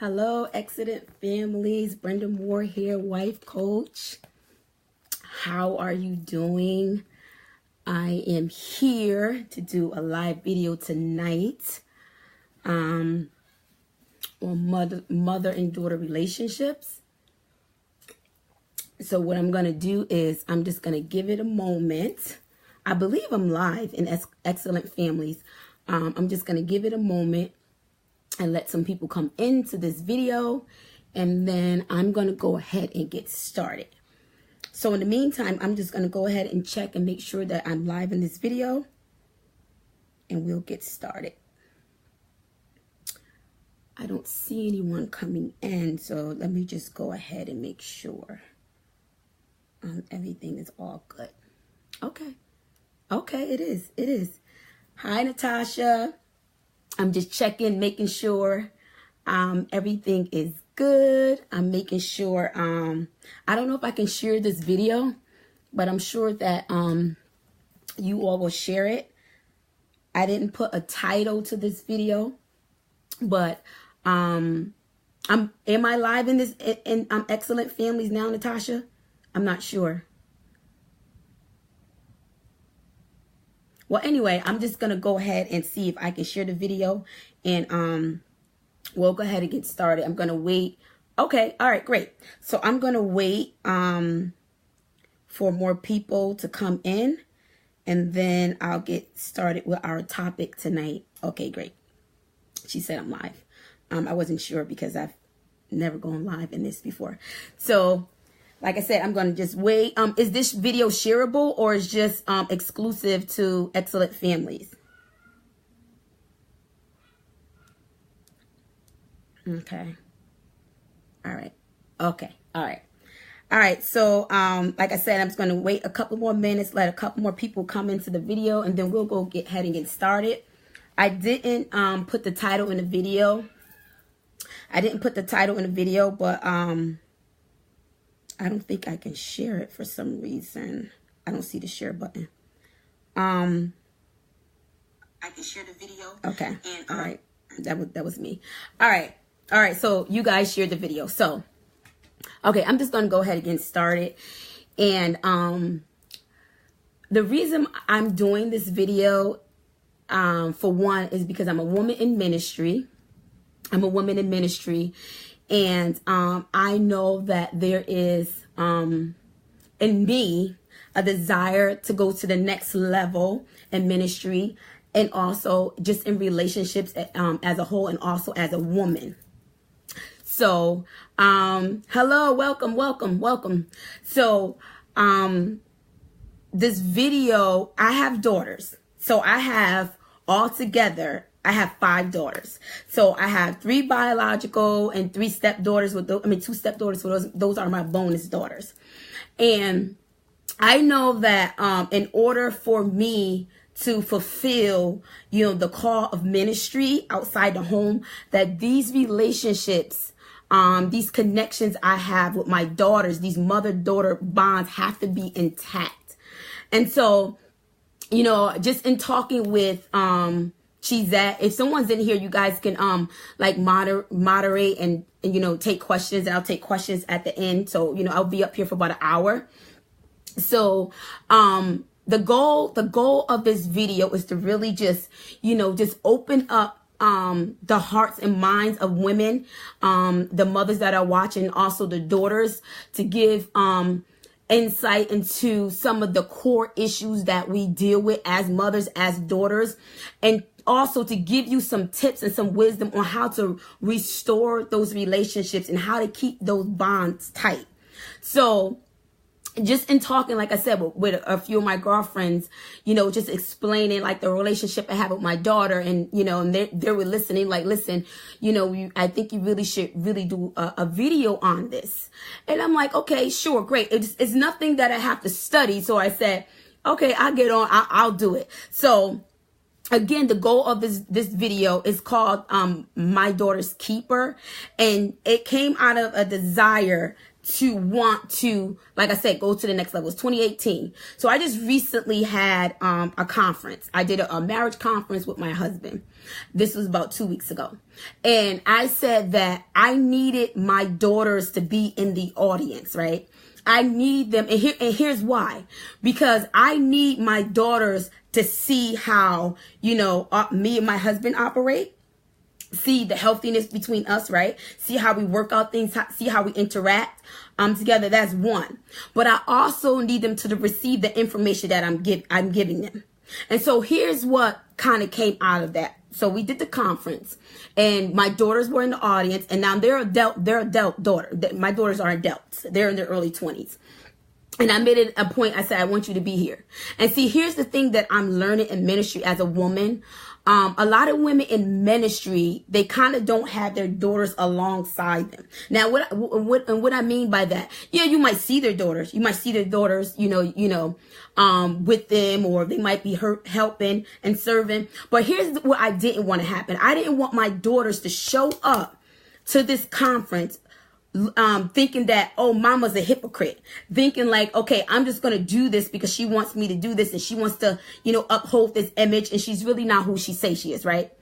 Hello, Excellent Families. Brenda Moore here, wife coach. How are you doing? I am here to do a live video tonight on mother and daughter relationships. So what I'm going to do is I'm just going to give it a moment. I believe I'm live in Excellent Families. I'm just going to give it a moment and let some people come into this video, and then I'm going to go ahead and get started. So in the meantime, I'm just going to go ahead and check and make sure that I'm live in this video, and we'll get started. I don't see anyone coming in, so let me just go ahead and make sure everything is all good. Okay, it is. Hi, Natasha. I'm just checking, making sure everything is good. I'm making sure, I don't know if I can share this video, but I'm sure that you all will share it. I didn't put a title to this video, but am I live in this in Excellent Families now, Natasha? I'm not sure. Well, anyway, I'm just going to go ahead and see if I can share the video, and we'll go ahead and get started. I'm going to wait. Okay. All right, great. So I'm going to wait for more people to come in, and then I'll get started with our topic tonight. Okay, great. She said I'm live. I wasn't sure because I've never gone live in this before. So like I said, I'm going to just wait. Is this video shareable or is just exclusive to Excellent Families? Okay. All right. Okay. All right. All right. So, like I said, I'm just going to wait a couple more minutes, let a couple more people come into the video, and then we'll go ahead and get started. I didn't put the title in the video. But I don't think I can share it for some reason. I don't see the share button. I can share the video. Okay. And, all right. That was me. All right. So you guys shared the video. So, okay, I'm just going to go ahead and get started. And the reason I'm doing this video, for one, is because I'm a woman in ministry. And I know that there is in me a desire to go to the next level in ministry, and also just in relationships as a whole, and also as a woman. So hello, welcome. So this video, I have daughters. So I have altogether, I have 5 daughters. So I have 3 biological and 3 stepdaughters 2 stepdaughters. Those are my bonus daughters. And I know that in order for me to fulfill, the call of ministry outside the home, that these relationships, these connections I have with my daughters, these mother-daughter bonds have to be intact. And so, just in talking with Chizette, if someone's in here, you guys can moderate and take questions, and I'll take questions at the end. So I'll be up here for about an hour. So the goal of this video is to really just open up the hearts and minds of women, the mothers that are watching, also the daughters, to give insight into some of the core issues that we deal with as mothers, as daughters, and also to give you some tips and some wisdom on how to restore those relationships and how to keep those bonds tight. So just in talking, like I said, with a few of my girlfriends, just explaining like the relationship I have with my daughter, and, and they were listening, like, listen, I think you really should do a video on this. And I'm like, okay, sure, great. It's nothing that I have to study. So I said, okay, I'll get on, I'll do it. So again, the goal of this video is called My Daughter's Keeper, and it came out of a desire to want to, like I said, go to the next level. It's 2018. So I just recently had a conference. I did a marriage conference with my husband. This was about 2 weeks ago. And I said that I needed my daughters to be in the audience, right? I need them. And here's why. Because I need my daughters to see how, me and my husband operate. See the healthiness between us, right? See how we work out things, see how we interact together. That's one. But I also need them to receive the information that I'm giving them. And so here's what kind of came out of that. So we did the conference and my daughters were in the audience, and now they're adult daughter. My daughters are adults. They're in their early 20s. And I made it a point. I said, I want you to be here. And see, here's the thing that I'm learning in ministry as a woman. A lot of women in ministry, they kind of don't have their daughters alongside them. Now, what I mean by that, yeah, you might see their daughters. You might see their daughters, with them, or they might be helping and serving. But here's what I didn't want to happen. I didn't want my daughters to show up to this conference thinking that, oh, mama's a hypocrite, thinking like, okay, I'm just going to do this because she wants me to do this and she wants to, uphold this image, and she's really not who she says she is, right?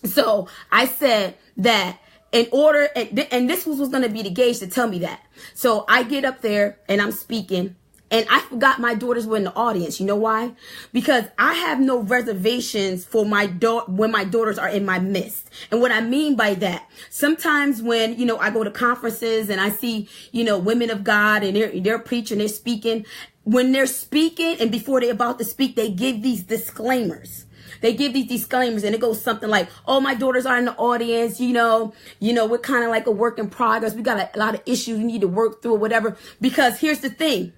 So I said that in order, and this was going to be the gauge to tell me that. So I get up there and I'm speaking, and I forgot my daughters were in the audience. You know why? Because I have no reservations for when my daughters are in my midst. And what I mean by that, sometimes when, I go to conferences and I see, women of God and they're preaching, they're speaking. When they're speaking and before they're about to speak, they give these disclaimers. They give these disclaimers, and it goes something like, oh, my daughters are in the audience. We're kind of like a work in progress. We got a lot of issues we need to work through or whatever. Because here's the thing.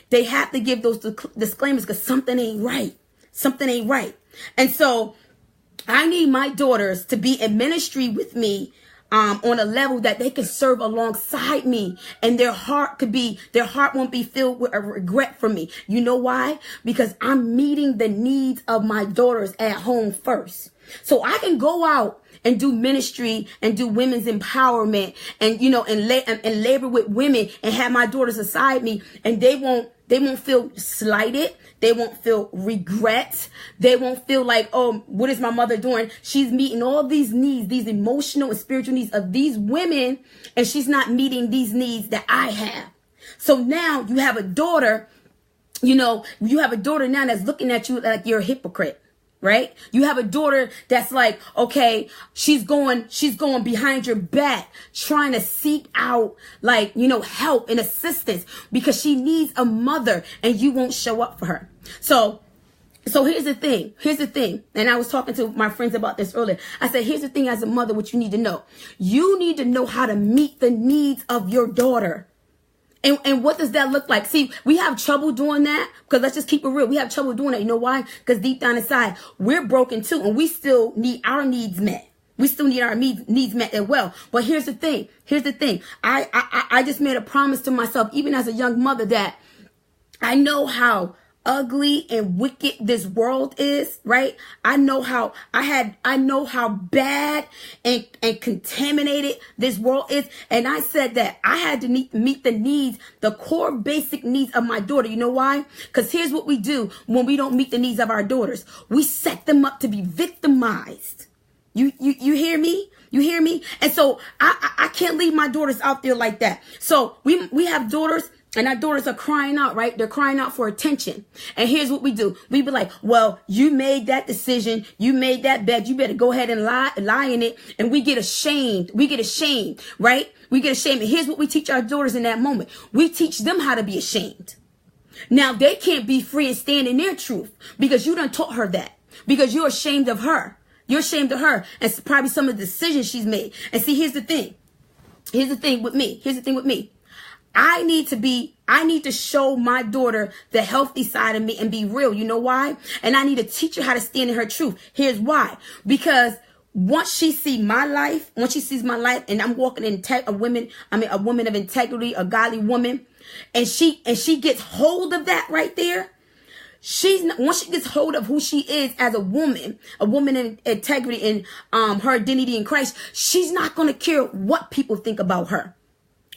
They have to give those disclaimers because something ain't right. Something ain't right. And so I need my daughters to be in ministry with me on a level that they can serve alongside me, and their heart won't be filled with a regret for me. You know why? Because I'm meeting the needs of my daughters at home first. So I can go out and do ministry and do women's empowerment and, and labor with women and have my daughters beside me, and they won't feel slighted. They won't feel regret. They won't feel like, oh, what is my mother doing? She's meeting all these needs, these emotional and spiritual needs of these women, and she's not meeting these needs that I have. So now you have a daughter, now that's looking at you like you're a hypocrite. Right? You have a daughter that's like, okay, she's going behind your back, trying to seek out help and assistance because she needs a mother, and you won't show up for her. So here's the thing. And I was talking to my friends about this earlier. I said, here's the thing as a mother, what you need to know. You need to know how to meet the needs of your daughter. And what does that look like? See, we have trouble doing that because let's just keep it real. We have trouble doing that. You know why? Because deep down inside, we're broken too, and we still need our needs met. We still need our needs met as well. But here's the thing. I just made a promise to myself, even as a young mother, that I know how ugly and wicked this world is, right? I know how bad and contaminated this world is. And I said that I had to meet the needs, the core basic needs of my daughter. You know why? Because here's what we do when we don't meet the needs of our daughters. We set them up to be victimized. You hear me? You hear me? And so I can't leave my daughters out there like that. So we have daughters, and our daughters are crying out, right? They're crying out for attention. And here's what we do. We be like, well, you made that decision. You made that bed. You better go ahead and lie in it. And we get ashamed. Right? We get ashamed. And here's what we teach our daughters in that moment. We teach them how to be ashamed. Now, they can't be free and stand in their truth because you done taught her that. Because you're ashamed of her. You're ashamed of her and probably some of the decisions she's made. And see, here's the thing. Here's the thing with me. I need to show my daughter the healthy side of me and be real. You know why? And I need to teach her how to stand in her truth. Here's why. Because once she sees my life, and I'm walking in a woman of integrity, a godly woman, and she gets hold of that right there. Once she gets hold of who she is as a woman in integrity and her identity in Christ, she's not going to care what people think about her.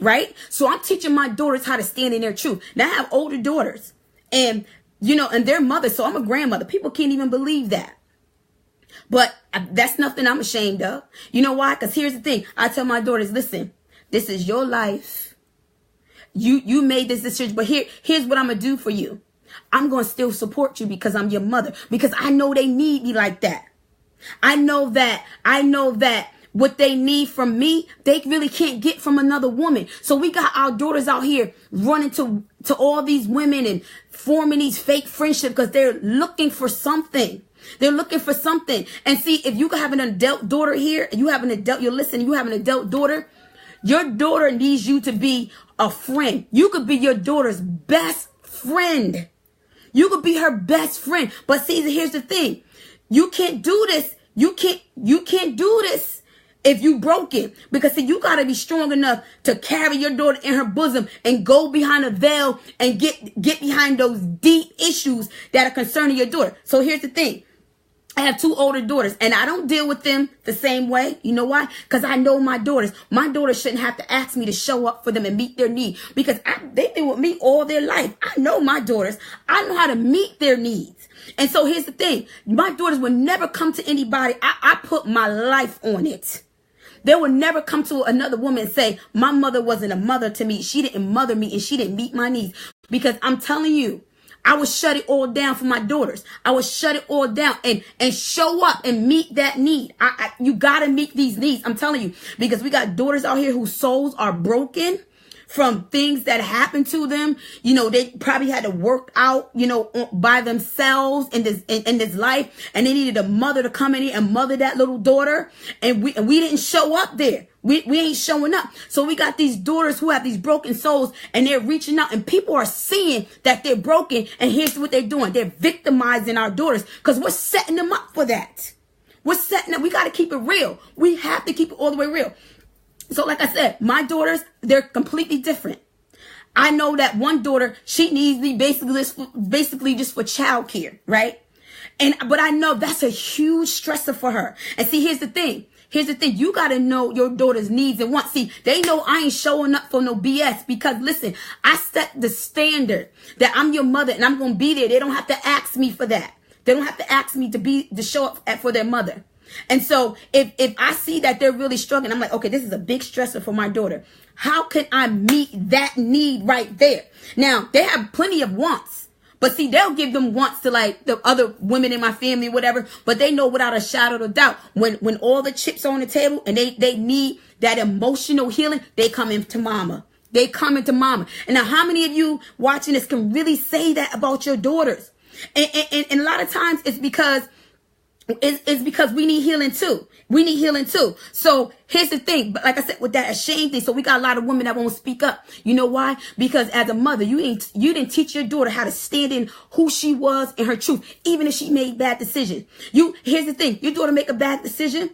right? So I'm teaching my daughters how to stand in their truth. Now I have older daughters, and and their mothers. So I'm a grandmother. People can't even believe that. But that's nothing I'm ashamed of. You know why? Because here's the thing. I tell my daughters, listen, this is your life. You made this decision, but here's what I'm going to do for you. I'm going to still support you because I'm your mother. Because I know they need me like that. I know that what they need from me, they really can't get from another woman. So we got our daughters out here running to all these women and forming these fake friendships because they're looking for something. They're looking for something. And see, if you have an adult daughter here, you have an adult daughter, your daughter needs you to be a friend. You could be your daughter's best friend. You could be her best friend. But see, here's the thing. You can't do this. You can't do this if you broken. Because see, you got to be strong enough to carry your daughter in her bosom and go behind a veil and get behind those deep issues that are concerning your daughter. So here's the thing. I have 2 older daughters, and I don't deal with them the same way. You know why? Because I know my daughters. My daughters shouldn't have to ask me to show up for them and meet their need, because they've been with me all their life. I know my daughters. I know how to meet their needs. And so here's the thing. My daughters would never come to anybody. I put my life on it. They would never come to another woman and say, my mother wasn't a mother to me. She didn't mother me, and she didn't meet my needs. Because I'm telling you, I would shut it all down for my daughters. I would shut it all down and show up and meet that need. You got to meet these needs. I'm telling you, because we got daughters out here whose souls are broken from things that happened to them. They probably had to work out, by themselves in this life. And they needed a mother to come in here and mother that little daughter. And we didn't show up there. We ain't showing up. So we got these daughters who have these broken souls, and they're reaching out, and people are seeing that they're broken. And here's what they're doing. They're victimizing our daughters because we're setting them up for that. We're setting them. We got to keep it real. We have to keep it all the way real. So like I said, my daughters, they're completely different. I know that one daughter, she needs me basically just for childcare, right? But I know that's a huge stressor for her. And see, here's the thing. You got to know your daughter's needs and wants. See, they know I ain't showing up for no BS because, listen, I set the standard that I'm your mother and I'm going to be there. They don't have to ask me for that. They don't have to ask me to show up for their mother. And so if I see that they're really struggling, I'm like, okay, this is a big stressor for my daughter. How can I meet that need right there? Now, they have plenty of wants. But see, they'll give them wants to like the other women in my family, whatever. But they know without a shadow of doubt, when all the chips are on the table and they need that emotional healing, they come into mama. They come into mama. And now how many of you watching this can really say that about your daughters? And a lot of times it's because we need healing too. We need healing too. So here's the thing. But like I said, with that ashamed thing, so we got a lot of women that won't speak up. You know why? Because as a mother, you didn't teach your daughter how to stand in who she was and her truth, even if she made bad decisions. Here's the thing. Your daughter make a bad decision.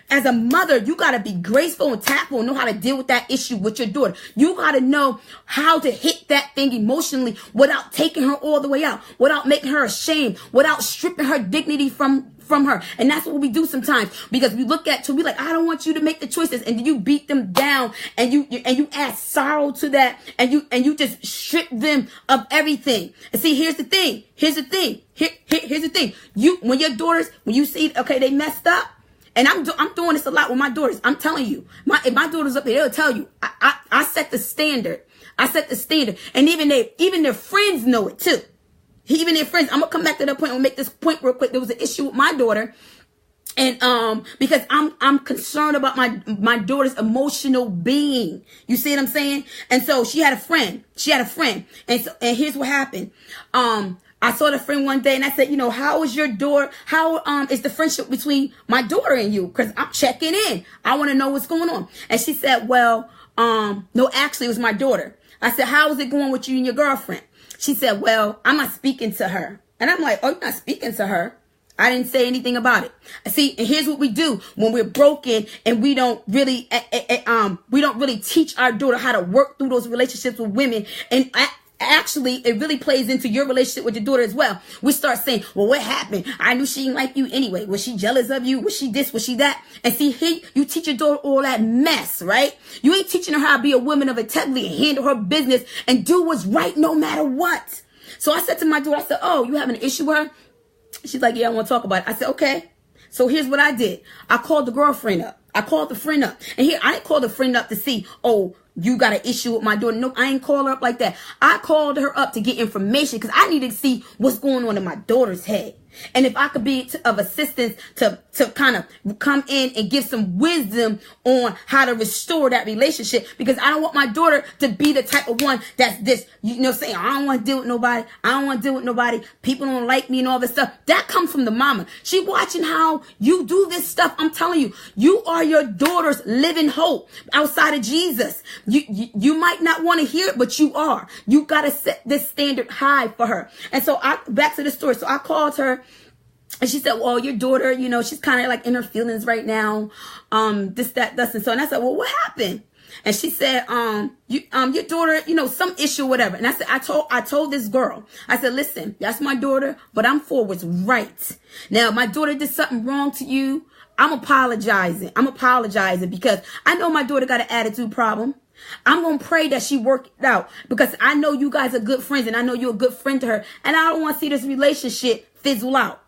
As a mother, you got to be graceful and tactful and know how to deal with that issue with your daughter. You got to know how to hit that thing emotionally without taking her all the way out, without making her ashamed, without stripping her dignity from her. And that's what we do sometimes, because we look at we like, I don't want you to make the choices, and you beat them down and you add sorrow to that, and you just strip them of everything. And see, here's the thing. Here's the thing. When your daughters, when you see, okay, they messed up. And I'm doing this a lot with my daughters. I'm telling you, if my daughter's up there, they'll tell you, I set the standard. I set the standard. And even their friends know it too. Even their friends. I'm going to come back to that point. I'm going to make this point real quick. There was an issue with my daughter. And, because I'm concerned about my daughter's emotional being. You see what I'm saying? And so she had a friend. And here's what happened. I saw the friend one day and I said, how is your daughter? How is the friendship between my daughter and you? Because I'm checking in. I want to know what's going on. And she said, well, no, actually it was my daughter. I said, how is it going with you and your girlfriend? She said, well, I'm not speaking to her. And I'm like, oh, you're not speaking to her? I didn't say anything about it. See, and here's what we do when we're broken and we don't really teach our daughter how to work through those relationships with women. And actually, it really plays into your relationship with your daughter as well. We start saying, well, what happened? I knew she didn't like you anyway. Was she jealous of you? Was she this? Was she that? And see, here you teach your daughter all that mess, right? You ain't teaching her how to be a woman of integrity and handle her business and do what's right no matter what. So I said to my daughter, I said, oh, you having an issue with her? She's like, yeah, I want to talk about it. I said, okay. So here's what I did. I called the girlfriend up. I called the friend up. And here, I didn't call the friend up to see, oh, you got an issue with my daughter. No, I ain't call her up like that. I called her up to get information because I needed to see what's going on in my daughter's head. And if I could be of assistance to kind of come in and give some wisdom on how to restore that relationship, because I don't want my daughter to be the type of one that's this, saying, I don't want to deal with nobody. I don't want to deal with nobody. People don't like me and all this stuff. That comes from the mama. She watching how you do this stuff. I'm telling you, you are your daughter's living hope outside of Jesus. You might not want to hear it, but you are. You got to set this standard high for her. And so back to the story. So I called her. And she said, well, your daughter, she's kind of like in her feelings right now. This, that, and so. And I said, well, what happened? And she said, your daughter, some issue, whatever. And I said, I told this girl, I said, listen, that's my daughter, but I'm for what's right. Now, my daughter did something wrong to you. I'm apologizing because I know my daughter got an attitude problem. I'm going to pray that she work it out because I know you guys are good friends and I know you're a good friend to her. And I don't want to see this relationship fizzle out.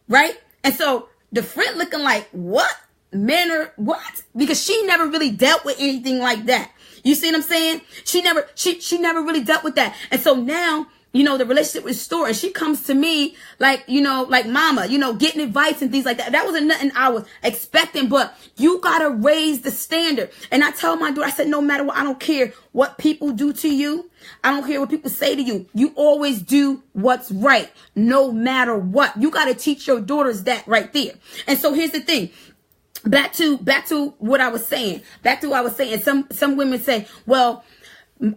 Right? And so the friend looking like, what? Manner, what? Because she never really dealt with anything like that. You see what I'm saying? She never really dealt with that. And so now, the relationship was restored and she comes to me like, like mama, getting advice and things like that. That wasn't nothing I was expecting, but you got to raise the standard. And I tell my daughter, I said, no matter what, I don't care what people do to you. I don't care what people say to you. You always do what's right, no matter what. You got to teach your daughters that right there. And so here's the thing. Back to what I was saying. Some women say, well,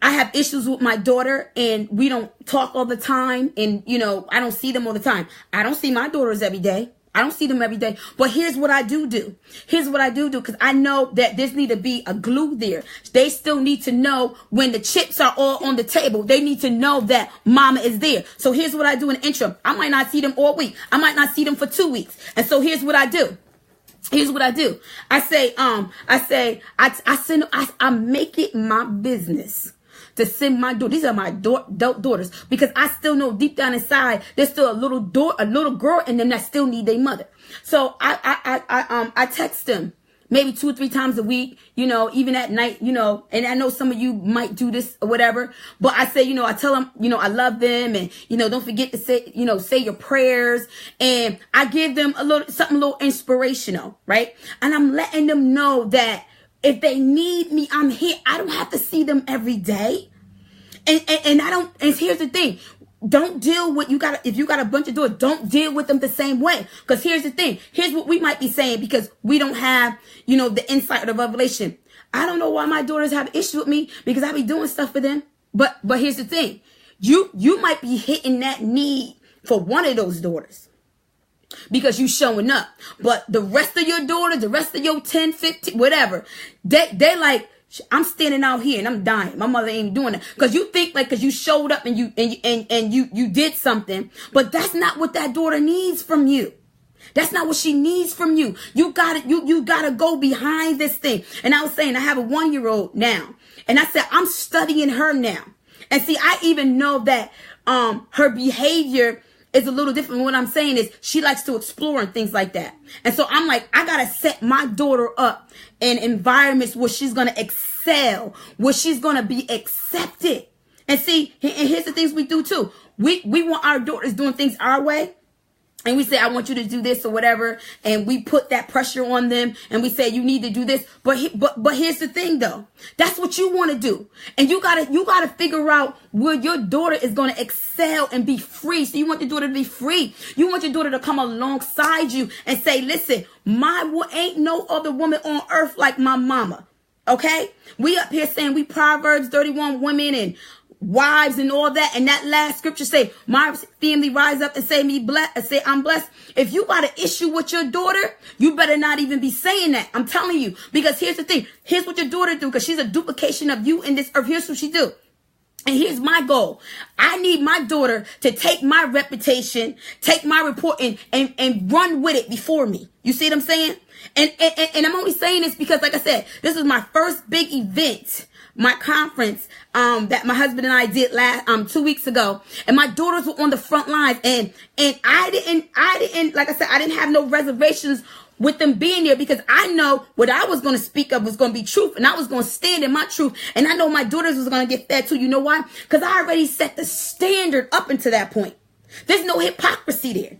I have issues with my daughter and we don't talk all the time. And, I don't see them all the time. I don't see my daughters every day. I don't see them every day. But here's what I do. Because I know that there's need to be a glue there. They still need to know when the chips are all on the table. They need to know that mama is there. So here's what I do in the interim. I might not see them all week. I might not see them for 2 weeks. And so here's what I do. I make it my business to send my daughter. These are my daughters because I still know deep down inside there's still a little girl in them that still need their mother. So I text them maybe 2 or 3 times a week, even at night, and I know some of you might do this or whatever, but I say, I tell them, I love them and, don't forget to say, say your prayers, and I give them something a little inspirational, right? And I'm letting them know that if they need me, I'm here. I don't have to see them every day. And here's the thing. Don't deal with, if you got a bunch of daughters, don't deal with them the same way. Because here's the thing. Here's what we might be saying because we don't have, the insight or the revelation. I don't know why my daughters have issue with me because I be doing stuff for them. But here's the thing. You might be hitting that need for one of those daughters because you showing up. But the rest of your daughters, the rest of your 10, 15, whatever, they like, I'm standing out here and I'm dying. My mother ain't doing that. Because you think like, because you showed up and you did something, but that's not what that daughter needs from you. That's not what she needs from you. You gotta go behind this thing. And I was saying, I have a 1-year-old now, and I said, I'm studying her now. And see, I even know that, her behavior is a little different. What I'm saying is she likes to explore and things like that. And so I'm like, I got to set my daughter up in environments where she's going to excel, where she's going to be accepted. And see, and here's the things we do too. We want our daughters doing things our way. And we say, I want you to do this or whatever. And we put that pressure on them. And we say, you need to do this. But here's the thing though. That's what you want to do. And you gotta figure out where your daughter is going to excel and be free. So you want your daughter to be free. You want your daughter to come alongside you and say, listen, ain't no other woman on earth like my mama. Okay? We up here saying we Proverbs 31 women and wives and all that, and that last scripture say, my family rise up and say I'm blessed. If you got an issue with your daughter, you better not even be saying that. I'm telling you, because here's the thing. Here's what your daughter do, because she's a duplication of you in this earth. Here's what she do. And here's my goal. I need my daughter to take my reputation, take my report, and run with it before me. You see what I'm saying? And I'm only saying this because, like I said, this was my first big event, my conference, that my husband and I did 2 weeks ago. And my daughters were on the front lines. And I didn't, like I said, I didn't have no reservations with them being there, because I know what I was going to speak of was going to be truth, and I was going to stand in my truth, and I know my daughters was going to get fed too. You know why? Because I already set the standard up until that point. There's no hypocrisy there.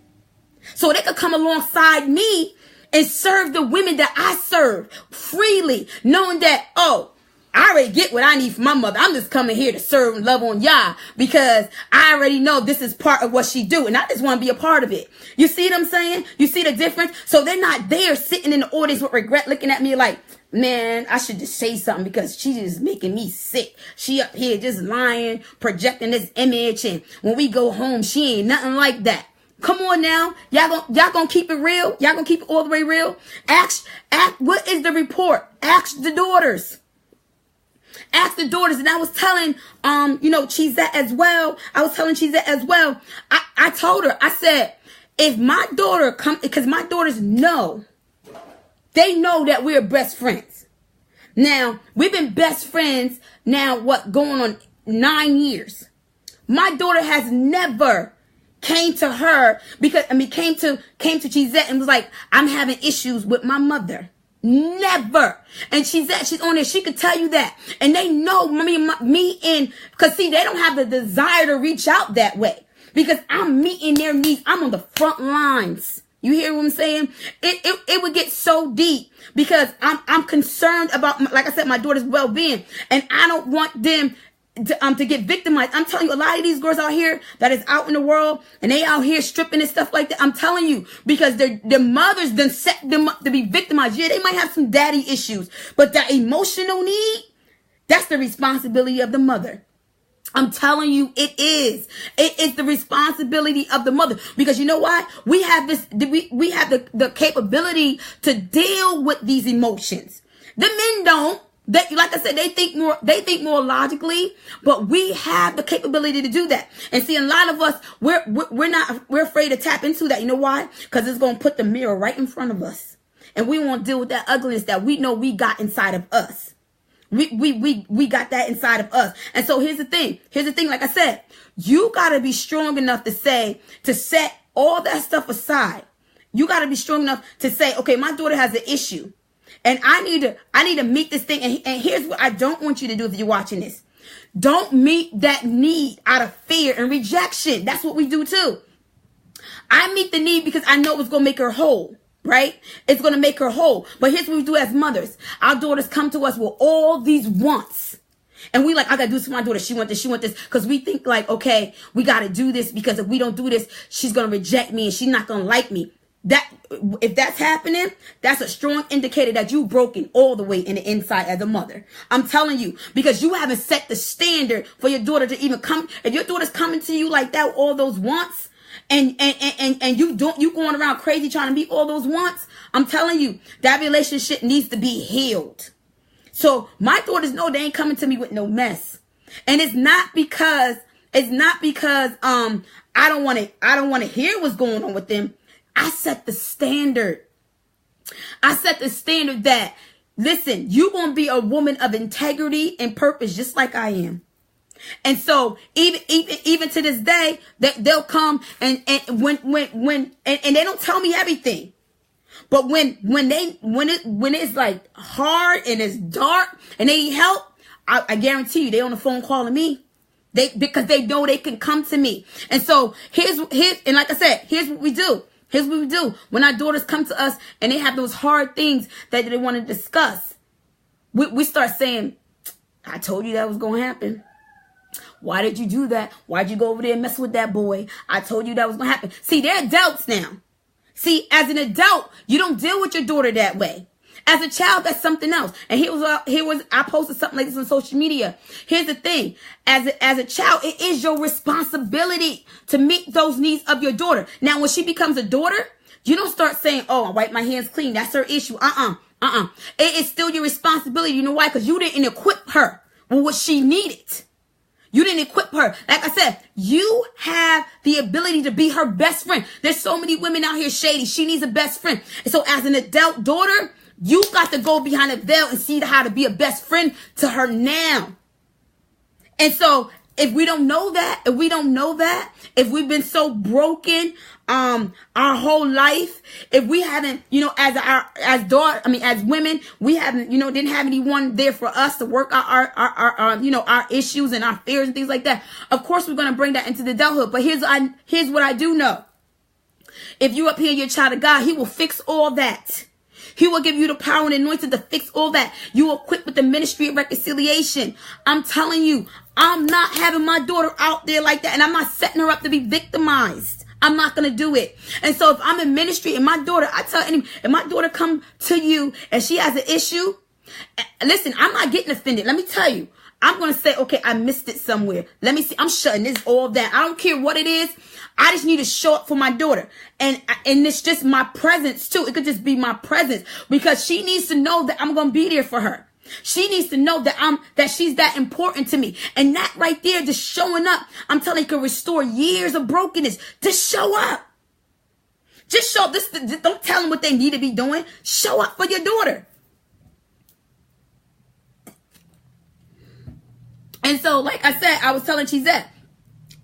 So they could come alongside me and serve the women that I serve freely, knowing that, oh, I already get what I need from my mother. I'm just coming here to serve and love on y'all because I already know this is part of what she do, and I just want to be a part of it. You see what I'm saying? You see the difference? So they're not there sitting in the audience with regret, looking at me like, man, I should just say something because she's just making me sick. She up here just lying, projecting this image, and when we go home, she ain't nothing like that. Come on now. Y'all gonna keep it real? Y'all gonna keep it all the way real? Ask, what is the report? Ask the daughters. Ask the daughters. And I was telling, Chizette as well. I told her, I said, if my daughter come, because my daughters know, they know that we're best friends. Now, we've been best friends now, going on 9 years. My daughter has never came to her came to Chizette and was like, I'm having issues with my mother. Never. And she's on there. She could tell you that. And they know because see, they don't have the desire to reach out that way because I'm meeting their needs. I'm on the front lines. You hear what I'm saying? It would get so deep because I'm concerned about, like I said, my daughter's well-being, and I don't want them to get victimized. I'm telling you, a lot of these girls out here that is out in the world and they out here stripping and stuff like that. I'm telling you, because their mothers then set them up to be victimized. Yeah, they might have some daddy issues, but that emotional need, that's the responsibility of the mother. I'm telling you, it is. It is the responsibility of the mother, because you know why? We have we have the capability to deal with these emotions. The men don't. Like I said, they think more logically, but we have the capability to do that. And see, a lot of us, we're afraid to tap into that. You know why? Because it's going to put the mirror right in front of us, and we won't deal with that ugliness that we know we got inside of us. We got that inside of us. And so here's the thing. Like I said, you got to be strong enough to set all that stuff aside. You got to be strong enough to say, okay, my daughter has an issue, and I need to meet this thing. And here's what I don't want you to do if you're watching this. Don't meet that need out of fear and rejection. That's what we do too. I meet the need because I know it's going to make her whole, right? It's going to make her whole. But here's what we do as mothers. Our daughters come to us with all these wants. And we like, I got to do this for my daughter. She want this. Because we think like, okay, we got to do this because if we don't do this, she's going to reject me and she's not going to like me. If that's happening, that's a strong indicator that you've broken all the way in the inside as a mother. I'm telling you, because you haven't set the standard for your daughter to even come. If your daughter's coming to you like that, with all those wants, and you going around crazy trying to meet all those wants, I'm telling you, that relationship needs to be healed. So my daughters know they ain't coming to me with no mess. And it's not because I don't want to hear what's going on with them. I set the standard. That, listen, you're going to be a woman of integrity and purpose just like I am. And so even to this day, they'll come and when they don't tell me everything. But when it's like hard and it's dark and they need help, I guarantee you they on the phone calling me. Because they know they can come to me. And so here's and like I said, here's what we do. When our daughters come to us and they have those hard things that they want to discuss, we start saying, I told you that was going to happen. Why did you do that? Why'd you go over there and mess with that boy? I told you that was going to happen. See, they're adults now. See, as an adult, you don't deal with your daughter that way. As a child, that's something else. And I posted something like this on social media. Here's the thing. As a child, it is your responsibility to meet those needs of your daughter. Now, when she becomes a daughter, you don't start saying, oh, I wipe my hands clean. That's her issue. It is still your responsibility. You know why? Because you didn't equip her with what she needed. You didn't equip her. Like I said, you have the ability to be her best friend. There's so many women out here shady. She needs a best friend. And so as an adult daughter, you got to go behind the veil and see how to be a best friend to her now. And so if we don't know that, if we've been so broken our whole life, if we haven't, as women, we haven't, didn't have anyone there for us to work out our issues and our fears and things like that. Of course, we're going to bring that into the adulthood. But here's what I do know. If you up here, you're a child of God, he will fix all that. He will give you the power and anointing to fix all that. You are equipped with the ministry of reconciliation. I'm telling you, I'm not having my daughter out there like that. And I'm not setting her up to be victimized. I'm not going to do it. And so if I'm in ministry and my daughter, I tell anyone, if my daughter come to you and she has an issue, listen, I'm not getting offended. Let me tell you, I'm going to say, okay, I missed it somewhere. Let me see. I'm shutting this all down. I don't care what it is. I just need to show up for my daughter. And it's just my presence too. It could just be my presence because she needs to know that I'm going to be there for her. She needs to know that she's that important to me. And that right there, just showing up, I'm telling you, can restore years of brokenness. Just show up. Just show up. Don't tell them what they need to be doing. Show up for your daughter. And so, like I said, I was telling Chizette,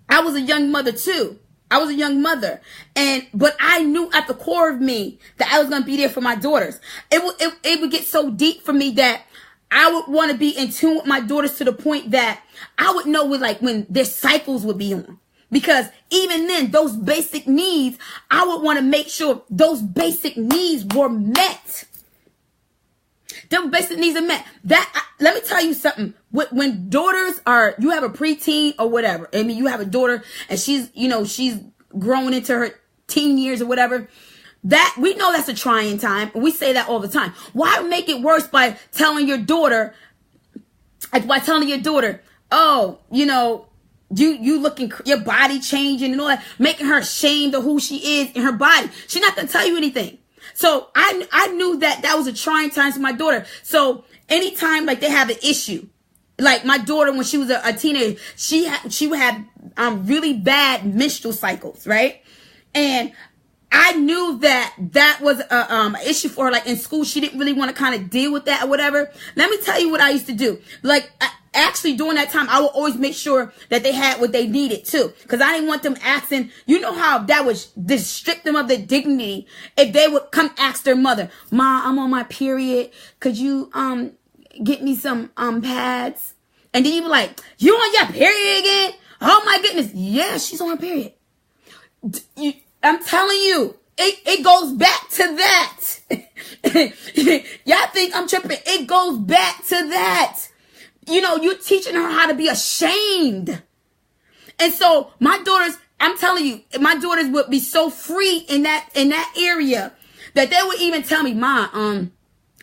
I was a young mother too. I was a young mother. But I knew at the core of me that I was going to be there for my daughters. It would get so deep for me that I would want to be in tune with my daughters to the point that I would know when their cycles would be on. Because even then, those basic needs, I would want to make sure those basic needs were met. Them basic needs are met. Let me tell you something. When daughters you have a preteen or whatever. I mean, you have a daughter and she's growing into her teen years or whatever. That we know that's a trying time. We say that all the time. Why make it worse by telling your daughter, oh, you looking, your body changing and all that, making her ashamed of who she is in her body. She's not going to tell you anything. So I knew that was a trying time for my daughter. So anytime they have an issue, like my daughter, when she was a teenager, she would have really bad menstrual cycles, right? And I knew that was a issue for her. Like in school, she didn't really want to kind of deal with that or whatever. Let me tell you what I used to do. Actually, during that time, I would always make sure that they had what they needed too. Because I didn't want them asking, how that would strip them of their dignity if they would come ask their mother, Ma, I'm on my period. Could you get me some pads? And then you be like, you on your period again? Oh my goodness. Yeah, she's on her period. I'm telling you, it goes back to that. Y'all think I'm tripping. It goes back to that. You're teaching her how to be ashamed. And so my daughters, I'm telling you, my daughters would be so free in that area that they would even tell me, Ma, I'm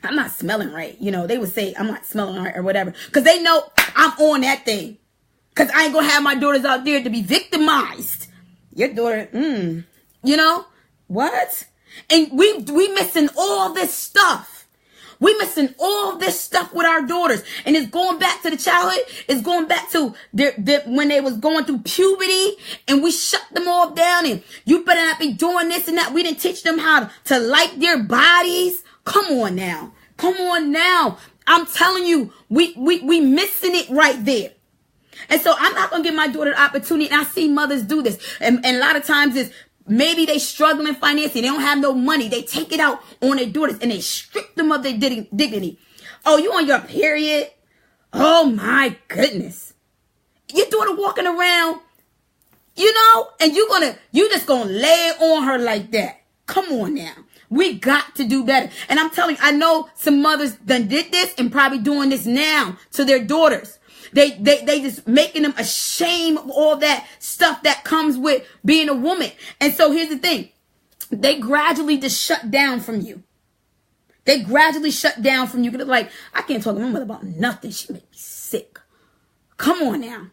not smelling right. They would say, I'm not smelling right or whatever. Because they know I'm on that thing. Because I ain't going to have my daughters out there to be victimized. Your daughter, what? And we missing all this stuff. We missing all this stuff with our daughters. And it's going back to the childhood. It's going back to when they was going through puberty and we shut them all down and you better not be doing this and that. We didn't teach them how to like their bodies. Come on now. I'm telling you, we missing it right there. And so I'm not going to give my daughter the opportunity. And I see mothers do this. And a lot of times it's, maybe they struggling financially. They don't have no money. They take it out on their daughters and they strip them of their dignity. Oh, you on your period? Oh my goodness. Your daughter walking around, and you just gonna lay it on her like that. Come on now. We got to do better. And I'm telling you, I know some mothers done did this and probably doing this now to their daughters. They just making them ashamed of all that stuff that comes with being a woman. And so here's the thing. They gradually just shut down from you. Like, I can't talk to my mother about nothing. She make me sick. Come on now.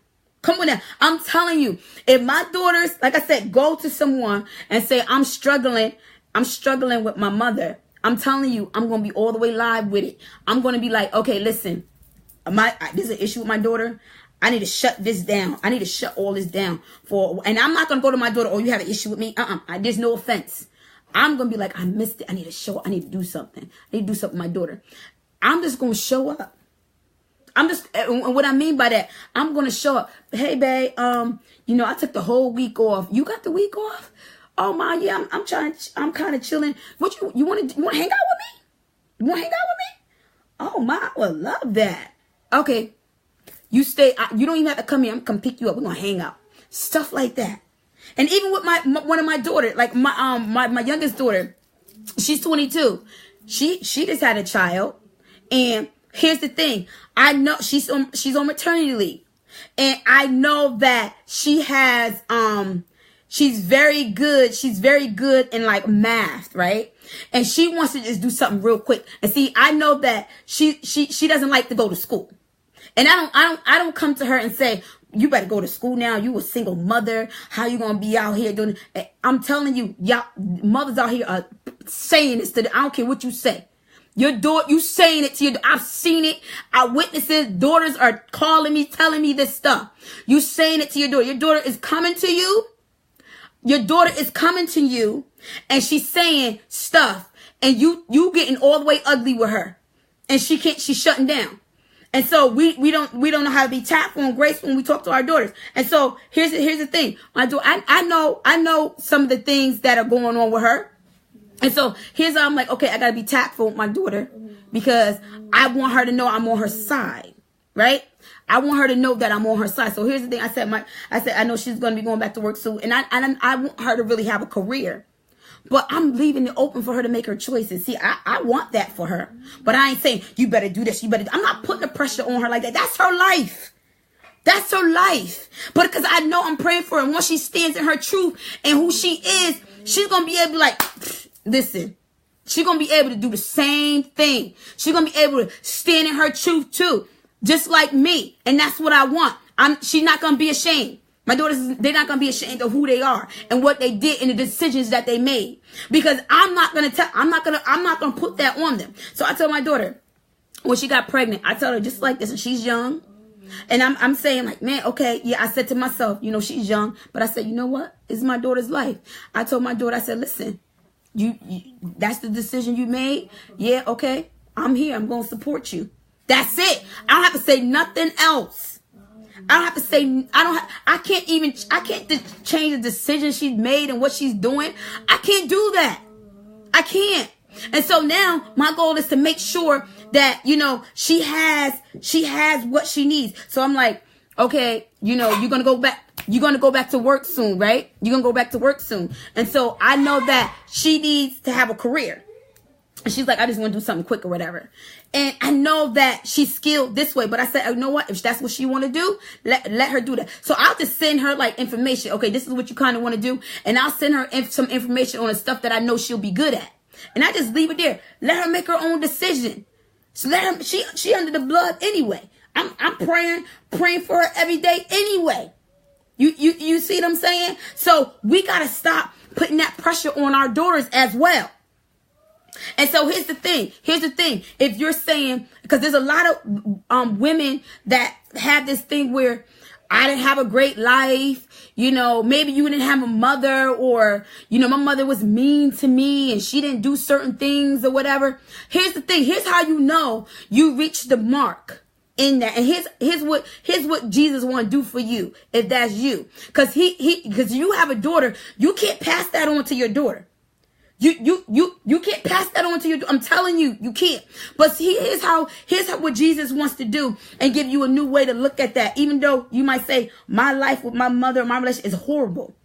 I'm telling you, if my daughters, like I said, go to someone and say, I'm struggling with my mother. I'm telling you, I'm going to be all the way live with it. I'm going to be like, okay, listen. There's an issue with my daughter. I need to shut this down. I need to shut all this down and I'm not going to go to my daughter, oh, you have an issue with me? There's no offense. I'm going to be like, I missed it. I need to do something. I need to do something with my daughter. I'm just going to show up. And what I mean by that, I'm going to show up. Hey, babe, I took the whole week off. You got the week off? Oh my, yeah, I'm kind of chilling. What you want to hang out with me? You want to hang out with me? Oh my, I would love that. Okay. You stay, you don't even have to come here. I'm going to pick you up. We're going to hang out. Stuff like that. And even with one of my daughters, like my youngest daughter, she's 22. She just had a child. And here's the thing. I know she's on maternity leave. And I know that she has, she's very good. She's very good in like math, right? And she wants to just do something real quick. And see, I know that she doesn't like to go to school. And I don't come to her and say, you better go to school now. You a single mother. How you gonna be out here doing? I'm telling you, y'all mothers out here are saying this I don't care what you say. Your daughter, you saying it to your. I've seen it. I witnessed it. Daughters are calling me, telling me this stuff. You saying it to your daughter. Your daughter is coming to you. Your daughter is coming to you, and she's saying stuff, and you getting all the way ugly with her, and she's shutting down. And so we don't know how to be tactful and graceful when we talk to our daughters. And so here's the thing. I know some of the things that are going on with her. And so here's how I'm like, okay, I gotta be tactful with my daughter because I want her to know I'm on her side, right? I want her to know that I'm on her side. So here's the thing. I said I know she's gonna be going back to work soon, and I want her to really have a career. But I'm leaving it open for her to make her choices. See, I want that for her. But I ain't saying, you better do this. I'm not putting the pressure on her like that. That's her life. That's her life. But because I know I'm praying for her. And once she stands in her truth and who she is, she's going to be able to like, listen. She's going to be able to do the same thing. She's going to be able to stand in her truth too. Just like me. And that's what I want. She's not going to be ashamed. My daughters, they're not going to be ashamed of who they are and what they did and the decisions that they made. Because I'm not going to put that on them. So I tell my daughter, when she got pregnant, I tell her just like this, and she's young. And I'm saying like, man, okay, yeah, I said to myself, she's young. But I said, you know what? It's my daughter's life. I told my daughter, I said, listen, you that's the decision you made. Yeah, okay, I'm here. I'm going to support you. That's it. I don't have to say nothing else. I don't have to say, I can't change the decision she's made and what she's doing. I can't do that. I can't. And so now my goal is to make sure that, she has what she needs. So I'm like, okay, you're going to go back to work soon, right? You're going to go back to work soon. And so I know that she needs to have a career. And she's like, I just want to do something quick or whatever. And I know that she's skilled this way. But I said, you know what? If that's what she want to do, let her do that. So I'll just send her like information. Okay, this is what you kind of want to do. And I'll send her some information on the stuff that I know she'll be good at. And I just leave it there. Let her make her own decision. So let her, she under the blood anyway. I'm praying for her every day anyway. You see what I'm saying? So we got to stop putting that pressure on our daughters as well. And so here's the thing. If you're saying, because there's a lot of women that have this thing where I didn't have a great life, maybe you didn't have a mother, or, my mother was mean to me and she didn't do certain things or whatever. Here's the thing. Here's how you know you reached the mark in that. And here's what Jesus want to do for you if that's you. Because because you have a daughter, you can't pass that on to your daughter. You can't pass that on to your, I'm telling you, you can't. But see, here's what Jesus wants to do and give you a new way to look at that. Even though you might say, my life with my mother, my relationship is horrible.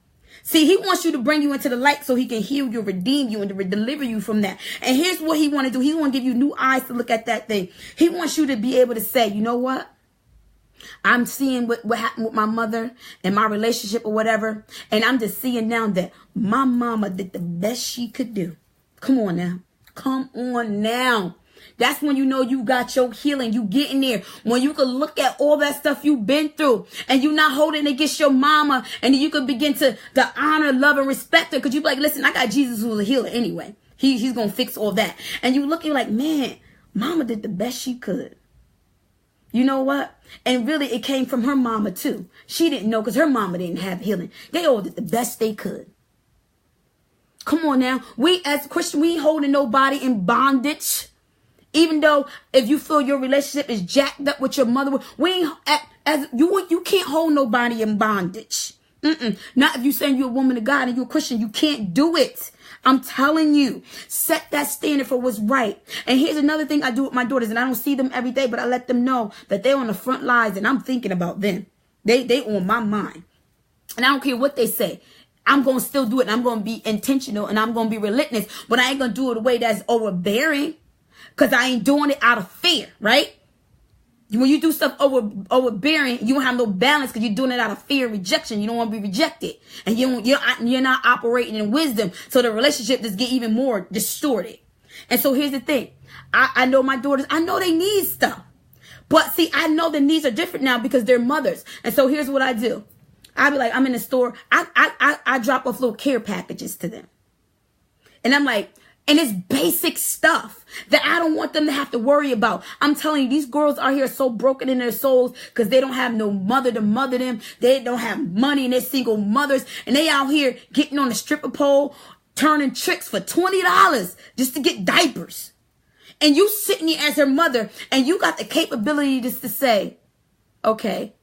See, he wants you to bring you into the light so he can heal you, redeem you, and to deliver you from that. And here's what he want to do. He want to give you new eyes to look at that thing. He wants you to be able to say, you know what? I'm seeing what happened with my mother and my relationship or whatever. And I'm just seeing now that my mama did the best she could do. Come on now. Come on now. That's when you know you got your healing. You get in there. When you can look at all that stuff you've been through and you're not holding it against your mama. And then you can begin to honor, love, and respect her. Because you be like, listen, I got Jesus who's a healer anyway. He's going to fix all that. And you looking like, man, mama did the best she could. You know what? And really, it came from her mama, too. She didn't know because her mama didn't have healing. They all did the best they could. Come on now. We as Christian, we ain't holding nobody in bondage. Even though if you feel your relationship is jacked up with your mother, we ain't, you can't hold nobody in bondage. Not if you saying you're a woman of God and you're a Christian. You can't do it. I'm telling you, set that standard for what's right. And here's another thing I do with my daughters, and I don't see them every day, but I let them know that they're on the front lines and I'm thinking about them. They on my mind. And I don't care what they say. I'm going to still do it. And I'm going to be intentional and I'm going to be relentless, but I ain't going to do it a way that's overbearing because I ain't doing it out of fear, right? When you do stuff overbearing, you don't have no balance because you're doing it out of fear and rejection. You don't want to be rejected. And you're not operating in wisdom. So the relationship just get even more distorted. And so here's the thing. I know my daughters, I know they need stuff. But see, I know the needs are different now because they're mothers. And so here's what I do. I be like, I'm in the store. I drop off little care packages to them. And I'm like, and it's basic stuff that I don't want them to have to worry about. I'm telling you, these girls out here are so broken in their souls because they don't have no mother to mother them. They don't have money and they're single mothers. And they out here getting on the stripper pole, turning tricks for $20 just to get diapers. And you sitting here as her mother and you got the capability just to say, okay,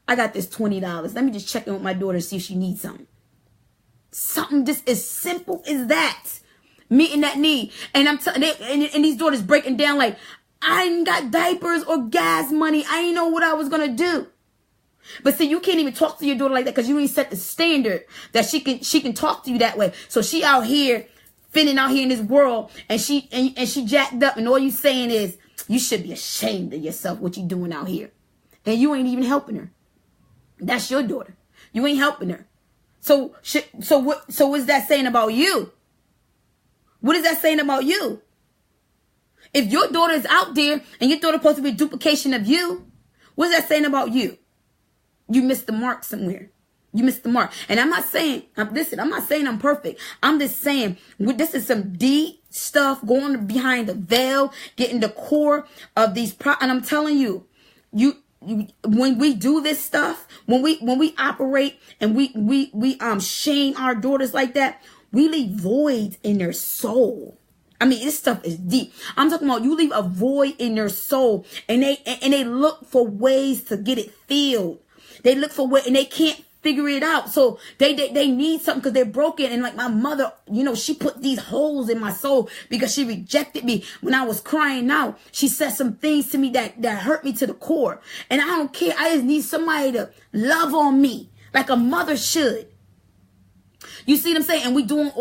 I got this $20. Let me just check in with my daughter to see if she needs something. Something just as simple as that. Meeting that need. And I'm telling and these daughters breaking down like, I ain't got diapers or gas money. I ain't know what I was going to do. But see, you can't even talk to your daughter like that because you ain't set the standard that she can talk to you that way. So she out here, finning out here in this world and she jacked up and all you saying is, you should be ashamed of yourself what you doing out here. And you ain't even helping her. That's your daughter. You ain't helping her. So what's that saying about you? What is that saying about you? If your daughter is out there and your daughter supposed to be a duplication of you, what is that saying about you? You missed the mark somewhere. You missed the mark. And I'm not saying, I'm not saying I'm perfect. I'm just saying this is some deep stuff going behind the veil, getting the core of these and I'm telling you, when we do this stuff, when we operate and we shame our daughters like that, we leave voids in their soul. I mean, this stuff is deep. I'm talking about you leave a void in their soul and they look for ways to get it filled. They look for ways and they can't figure it out. So they need something because they're broken. And like my mother, she put these holes in my soul because she rejected me when I was crying out. She said some things to me that hurt me to the core. And I don't care. I just need somebody to love on me like a mother should. You see what I'm saying? And we going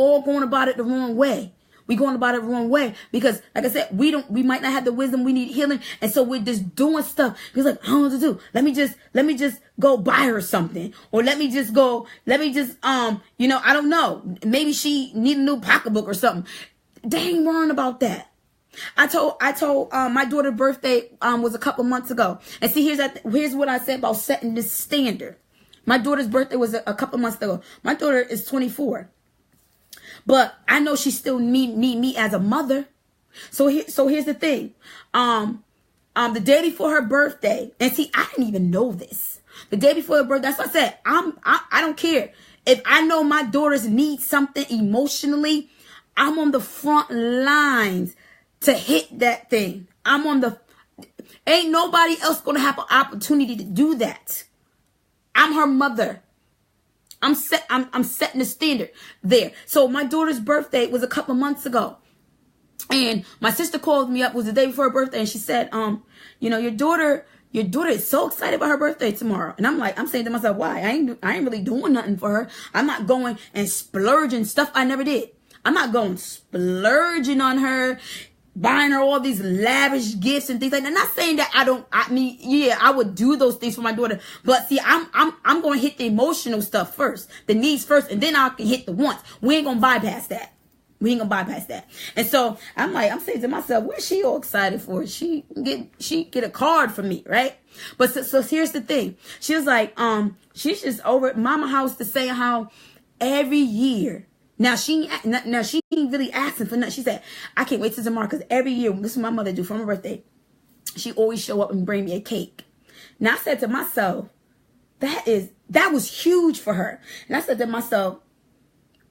about it the wrong way. We going about it the wrong way because, like I said, we might not have the wisdom. We need healing, and so we're just doing stuff. He's like, I don't know what to do. Let me just go buy her something, or let me just I don't know. Maybe she need a new pocketbook or something. They ain't worrying about that. I told my daughter's birthday was a couple months ago, and see here's what I said about setting this standard. My daughter's birthday was a couple months ago. My daughter is 24. But I know she still need me as a mother. So here's the thing. The day before her birthday, and see, I didn't even know this. The day before her birthday, that's what I said. I don't care. If I know my daughters need something emotionally, I'm on the front lines to hit that thing. Ain't nobody else gonna have an opportunity to do that. I'm her mother. I'm setting the standard there. So my daughter's birthday was a couple months ago. And my sister called me up, it was the day before her birthday, and she said, your daughter is so excited about her birthday tomorrow. And I'm saying to myself, why? I ain't really doing nothing for her. I'm not going and splurging stuff I never did. I'm not going splurging on her, buying her all these lavish gifts and things like that. I'm not saying that I would do those things for my daughter. But see, I'm going to hit the emotional stuff first, the needs first, and then I can hit the wants. We ain't going to bypass that. And so I'm saying to myself, what's she all excited for? She get a card from me, right? But so here's the thing. She was like, she's just over at mama house to say how every year. Now she ain't really asking for nothing. She said, I can't wait till tomorrow because every year, this is what my mother do for my birthday. she always show up and bring me a cake. Now I said to myself, that was huge for her. And I said to myself,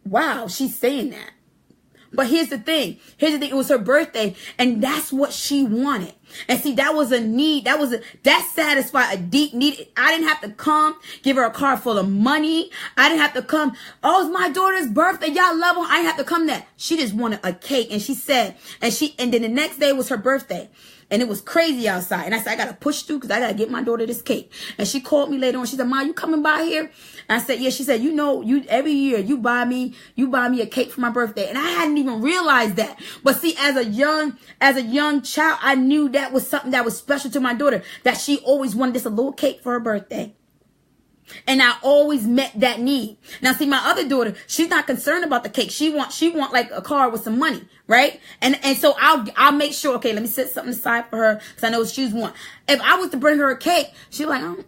wow, she's saying that. But here's the thing. It was her birthday, and that's what she wanted. And see, that was a need. That satisfied a deep need. I didn't have to come give her a car full of money. I didn't have to come. Oh, it's my daughter's birthday. Y'all love her. I didn't have to come that. She just wanted a cake. And she said, and then the next day was her birthday. And it was crazy outside. And I said, I got to push through because I got to get my daughter this cake. And she called me later on. She said, Ma, you coming by here? And I said, yeah. She said, every year you buy me a cake for my birthday. And I hadn't even realized that. But see, as a young child, I knew that was something that was special to my daughter, that she always wanted just a little cake for her birthday. And I always met that need. Now, see, my other daughter, she's not concerned about the cake. She want like a car with some money, right? And so I'll make sure, okay, let me set something aside for her because I know what she's want. If I was to bring her a cake, she's like, oh,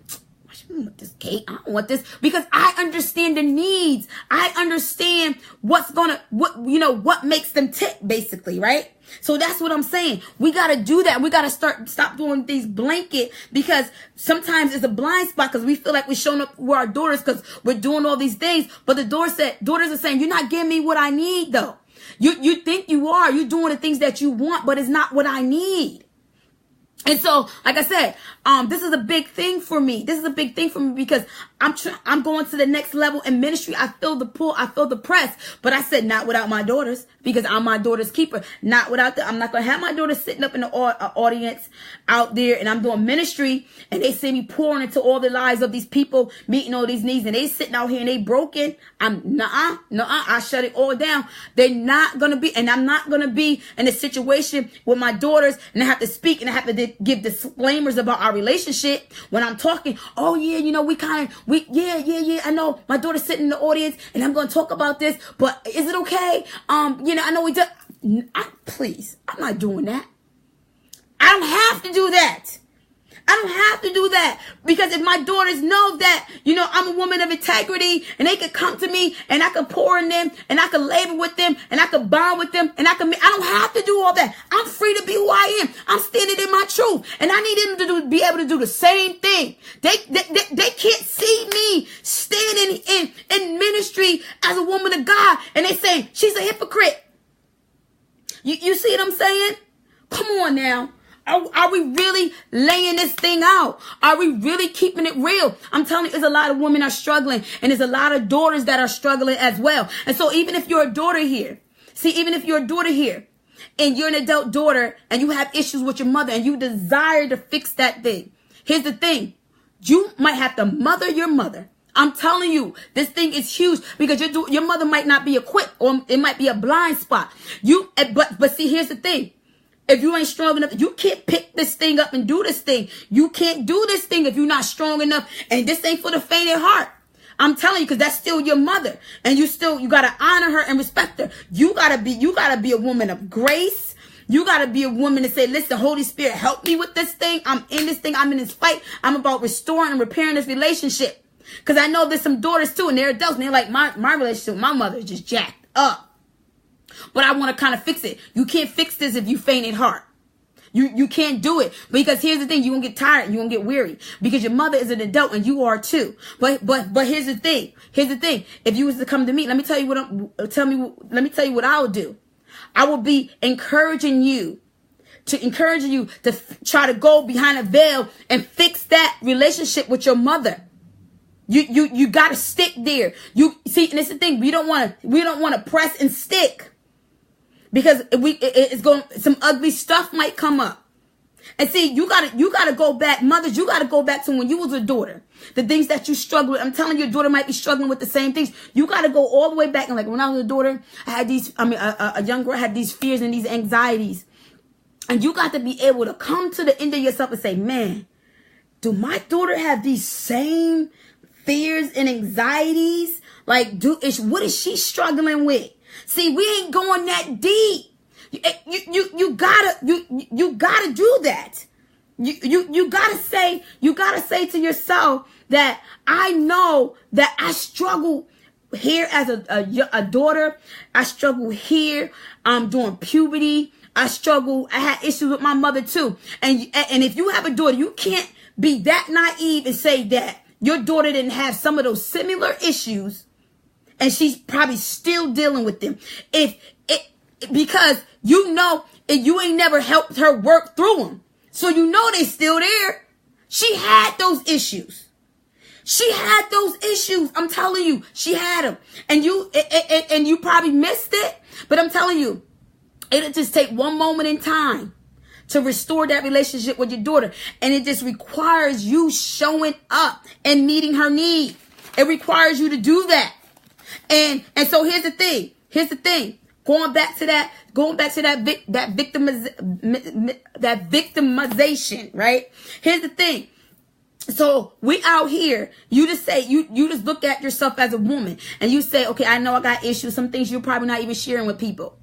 I don't want this cake. I don't want this, because I understand the needs. I understand what makes them tick, basically, right? So that's what I'm saying. We got to do that. We got to stop doing these blanket, because sometimes it's a blind spot because we feel like we're showing up for our daughters because we're doing all these things. But the daughters are saying, you're not giving me what I need though. You think you are. You're doing the things that you want, but it's not what I need. And so, like I said, this is a big thing for me. This is a big thing for me because I'm going to the next level in ministry. I feel the pull. I feel the press. But I said, not without my daughters, because I'm my daughter's keeper. Not without I'm not going to have my daughter sitting up in the audience out there, and I'm doing ministry, and they see me pouring into all the lives of these people, meeting all these needs, and they sitting out here and they broken. I shut it all down. They're not going to be, and I'm not going to be in a situation with my daughters, and I have to speak, and I have to give disclaimers about our relationship when I'm talking. Oh yeah, I know my daughter's sitting in the audience and I'm going to talk about this, but is it okay? I know we do. Please, I'm not doing that. I don't have to do that. I don't have to do that, because if my daughters know that, I'm a woman of integrity, and they could come to me and I could pour in them and I could labor with them and I could bond with them and I don't have to do all that. I'm free to be who I am. I'm standing in my truth, and I need them to be able to do the same thing. They can't see me standing in ministry as a woman of God and they say she's a hypocrite. You see what I'm saying? Come on now. Are we really laying this thing out? Are we really keeping it real? I'm telling you, there's a lot of women are struggling, and there's a lot of daughters that are struggling as well. And so even if you're a daughter here, and you're an adult daughter and you have issues with your mother and you desire to fix that thing, here's the thing. You might have to mother your mother. I'm telling you, this thing is huge, because your mother might not be equipped, or it might be a blind spot. But see, here's the thing. If you ain't strong enough, you can't pick this thing up and do this thing. You can't do this thing if you're not strong enough. And this ain't for the faint of heart. I'm telling you, because that's still your mother. And you got to honor her and respect her. You got to be a woman of grace. You got to be a woman to say, listen, Holy Spirit, help me with this thing. I'm in this thing. I'm in this fight. I'm about restoring and repairing this relationship. Because I know there's some daughters too, and they're adults, and they're like, my relationship with my mother is just jacked up. But I want to kind of fix it. You can't fix this if you faint at heart. You can't do it, because here's the thing: you're gonna get tired and you're gonna get weary, because your mother is an adult and you are too. But here's the thing. If you was to come to me, let me tell you what I would do. I will be encouraging you to try to go behind a veil and fix that relationship with your mother. You gotta stick there. You see, and it's the thing: we don't want to press and stick. Because some ugly stuff might come up. And see, you gotta go back, mothers, you gotta go back to when you was a daughter. The things that you struggled with. I'm telling you, your daughter might be struggling with the same things. You gotta go all the way back. And like when I was a daughter, I had a young girl had these fears and these anxieties. And you got to be able to come to the end of yourself and say, man, do my daughter have these same fears and anxieties? Like, what is she struggling with? See, we ain't going that deep. You gotta do that. You gotta say to yourself that I know that I struggle here as a daughter. I struggle here during puberty. I struggled. I had issues with my mother too. And if you have a daughter, you can't be that naive and say that your daughter didn't have some of those similar issues and she's probably still dealing with them. Because you ain't never helped her work through them. So they still there. She had those issues. She had those issues. I'm telling you, she had them. And you probably missed it. But I'm telling you, it'll just take one moment in time to restore that relationship with your daughter. And it just requires you showing up and meeting her need. It requires you to do that. And so here's the thing. Going back to that victimization, right? Here's the thing. So we out here, you just look at yourself as a woman and you say, okay, I know I got issues. Some things you're probably not even sharing with people.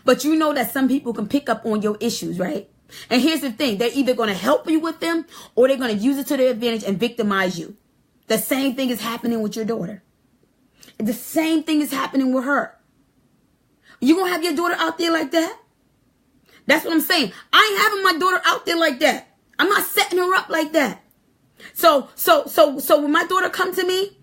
But you know that some people can pick up on your issues, right? And here's the thing. They're either going to help you with them or they're going to use it to their advantage and victimize you. The same thing is happening with your daughter. The same thing is happening with her. You going to have your daughter out there like that? That's what I'm saying. I ain't having my daughter out there like that. I'm not setting her up like that. So when my daughter come to me,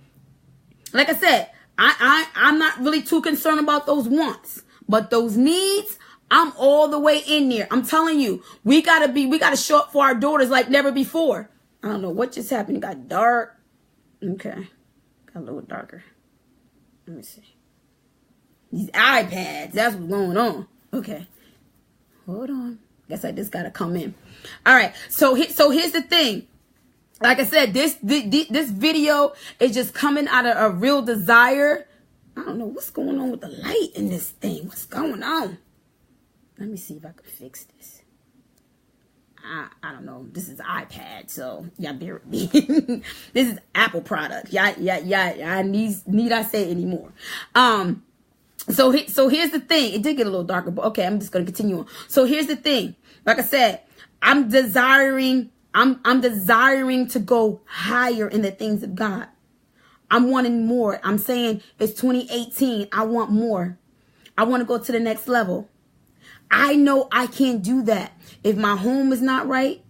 like I said, I'm not really too concerned about those wants, but those needs, I'm all the way in there. I'm telling you, we gotta show up for our daughters like never before. I don't know what just happened. It got dark. Okay. Got a little darker. Let me see. These iPads, that's what's going on. Okay. Hold on. Guess I just gotta come in. All right. So here's the thing. Like I said, this video is just coming out of a real desire. I don't know what's going on with the light in this thing. What's going on? Let me see if I can fix this. I don't know. This is iPad, so y'all bear with me. This is Apple product. Yeah. Need I say anymore? So here's the thing. It did get a little darker, but okay, I'm just gonna continue on. So here's the thing. Like I said, I'm desiring to go higher in the things of God. I'm wanting more. I'm saying it's 2018. I want more. I want to go to the next level. I know I can't do that if my home is not right.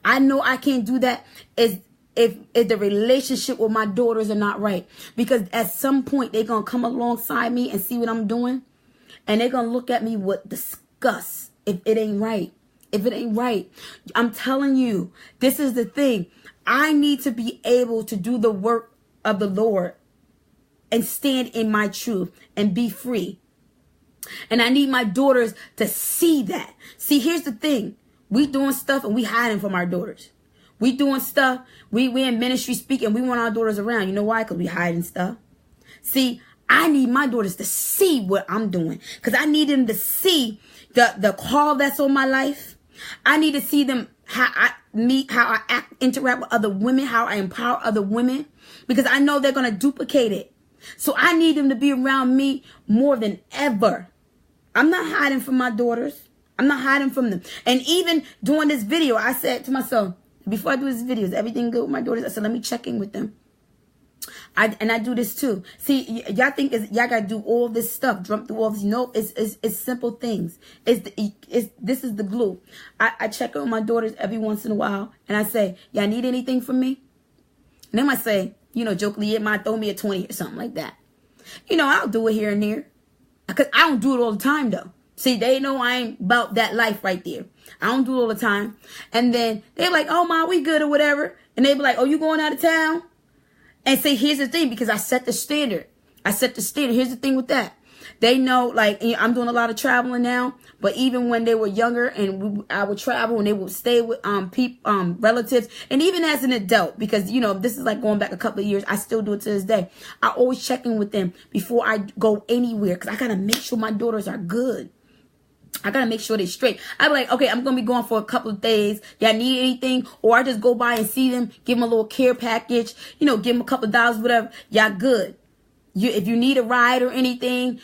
I know I can't do that if the relationship with my daughters are not right. Because at some point they're going to come alongside me and see what I'm doing. And they're going to look at me with disgust if it ain't right. If it ain't right. I'm telling you, this is the thing. I need to be able to do the work of the Lord and stand in my truth and be free. And I need my daughters to see that. See, here's the thing. We doing stuff and we hiding from our daughters. We doing stuff. We in ministry speaking. We want our daughters around. You know why? Because we hiding stuff. See, I need my daughters to see what I'm doing. Because I need them to see the call that's on my life. I need to see them how I act, interact with other women, how I empower other women. Because I know they're going to duplicate it. So I need them to be around me more than ever. I'm not hiding from my daughters. I'm not hiding from them. And even doing this video, I said to myself, before I do this video, is everything good with my daughters? I said, let me check in with them. I do this too. See, y'all think y'all got to do all this stuff, jump through all this. No, it's simple things. This is the glue. I check in with my daughters every once in a while. And I say, y'all need anything from me? And they might say, jokingly, it might throw me a 20 or something like that. I'll do it here and there. Because I don't do it all the time, though. See, they know I ain't about that life right there. I don't do it all the time. And then they're like, oh, Ma, we good or whatever. And they be like, oh, you going out of town? And say, here's the thing, because I set the standard. Here's the thing with that. They know, like, I'm doing a lot of traveling now. But even when they were younger and I would travel and they would stay with relatives. And even as an adult, because, this is like going back a couple of years. I still do it to this day. I always check in with them before I go anywhere. Because I got to make sure my daughters are good. I got to make sure they're straight. I'm like, okay, I'm going to be going for a couple of days. Y'all need anything? Or I just go by and see them, give them a little care package, give them a couple of dollars, whatever. Y'all good. If you need a ride or anything,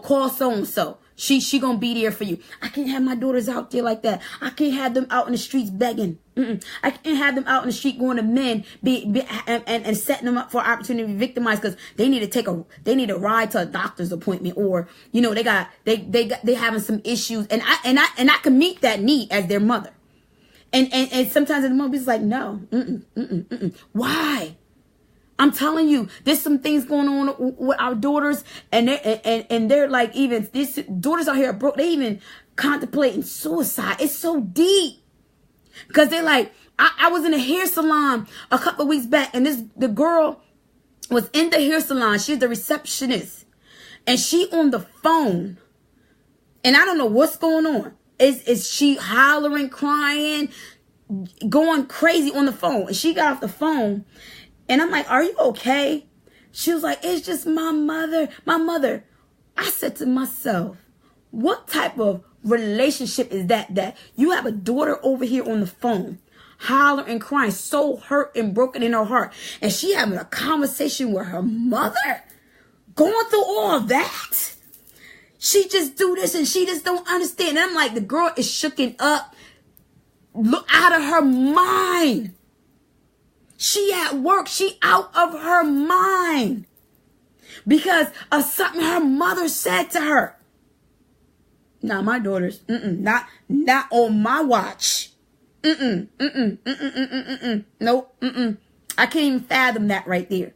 call so-and-so. She gonna be there for you. I can't have my daughters out there like that. I can't have them out in the streets begging. I can't have them out in the street going to men and setting them up for opportunity to be victimized because they need to ride to a doctor's appointment, or they having some issues, and I can meet that need as their mother. And sometimes the mom is like, no, why? I'm telling you, there's some things going on with our daughters, and they're like, even these daughters out here are broke. They even contemplating suicide. It's so deep because they're like, I was in a hair salon a couple of weeks back, and the girl was in the hair salon. She's the receptionist, and she on the phone, and I don't know what's going on. Is she hollering, crying, going crazy on the phone? And she got off the phone. And I'm like, are you okay? She was like, it's just my mother. My mother. I said to myself, what type of relationship is that you have a daughter over here on the phone, hollering and crying, so hurt and broken in her heart, and she having a conversation with her mother, going through all that? She just do this and she just don't understand. And I'm like, the girl is shooken up, look out of her mind. She at work. She out of her mind because of something her mother said to her. Now my daughters, not on my watch. Nope. I can't even fathom that right there.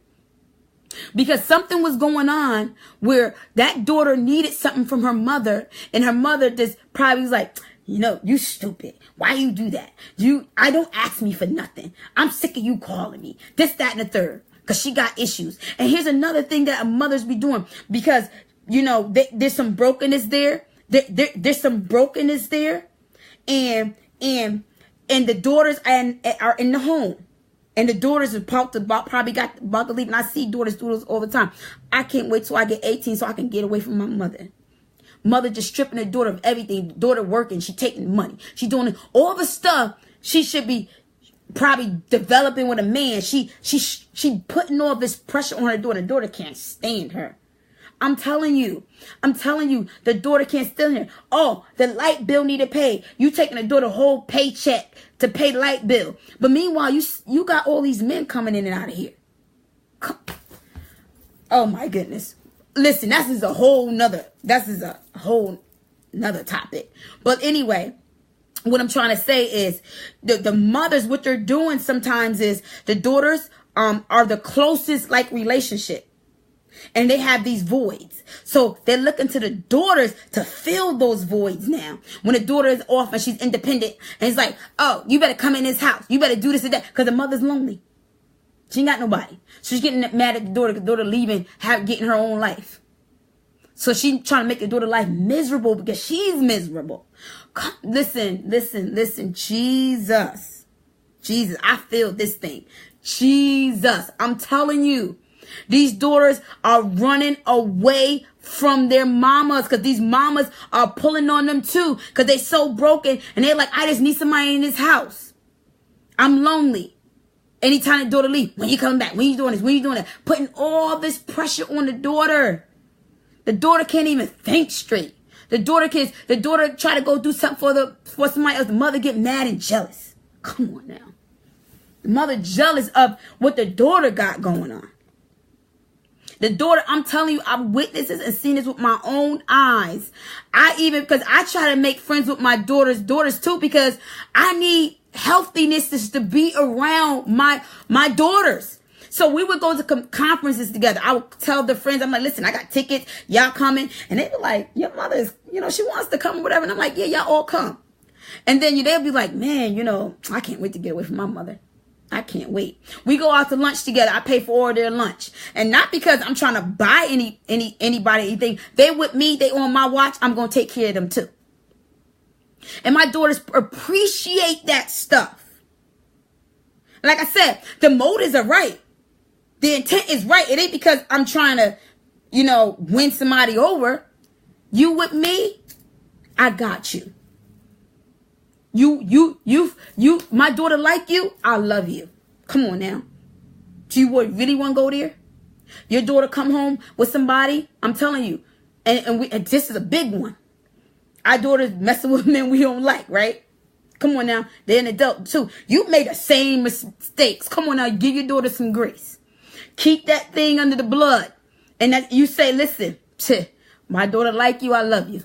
Because something was going on where that daughter needed something from her mother, and her mother just probably was like, you stupid. Why you do that? I don't ask me for nothing. I'm sick of you calling me. This, that, and the third. Because she got issues. And here's another thing that mothers be doing. Because, there's some brokenness there. There's some brokenness there. And the daughters are in the home. And the daughters are probably about to leave. And I see daughters do this all the time. I can't wait till I get 18 so I can get away from my mother. Mother just stripping her daughter of everything. Daughter working. She taking money. She doing all the stuff she should be probably developing with a man. She putting all this pressure on her daughter. The daughter can't stand her. I'm telling you, the daughter can't stand her. Oh, the light bill need to pay. You taking the daughter whole paycheck to pay light bill. But meanwhile, you got all these men coming in and out of here. Oh my goodness. Listen, this is a whole nother topic. But anyway, what I'm trying to say is the mothers, what they're doing sometimes is the daughters are the closest relationship. And they have these voids. So they're looking to the daughters to fill those voids now. When the daughter is off and she's independent, and it's like, oh, you better come in this house. You better do this and that. Because the mother's lonely. She ain't got nobody. She's getting mad at the daughter leaving, getting her own life. So she's trying to make the daughter life miserable because she's miserable. Listen. Jesus. I feel this thing. Jesus. I'm telling you. These daughters are running away from their mamas because these mamas are pulling on them too because they're so broken and they're like, I just need somebody in this house. I'm lonely. Anytime the daughter leave, when you coming back, when you doing this, when you doing that, putting all this pressure on the daughter. The daughter can't even think straight. The daughter try to go do something for somebody else. The mother get mad and jealous. Come on now. The mother jealous of what the daughter got going on. The daughter, I'm telling you, I've witnessed this and seen this with my own eyes. Because I try to make friends with my daughters too, because I need healthiness to be around my daughters. So we would go to conferences together. I would tell the friends, I'm like, listen, I got tickets. Y'all coming? And they were like, your mother is, she wants to come or whatever. And I'm like, yeah, y'all all come. And then they'll be like, man, I can't wait to get away from my mother. I can't wait. We go out to lunch together. I pay for all their lunch. And not because I'm trying to buy anybody anything. They with me. They on my watch. I'm going to take care of them too. And my daughters appreciate that stuff. Like I said, the motives are right. The intent is right. It ain't because I'm trying to, win somebody over. You with me? I got you. My daughter like you, I love you. Come on now. Do you really want to go there? Your daughter come home with somebody, I'm telling you, and this is a big one. Our daughters messing with men we don't like, right? Come on now. They're an adult too. You made the same mistakes. Come on now. Give your daughter some grace. Keep that thing under the blood. And that you say, listen, my daughter like you. I love you.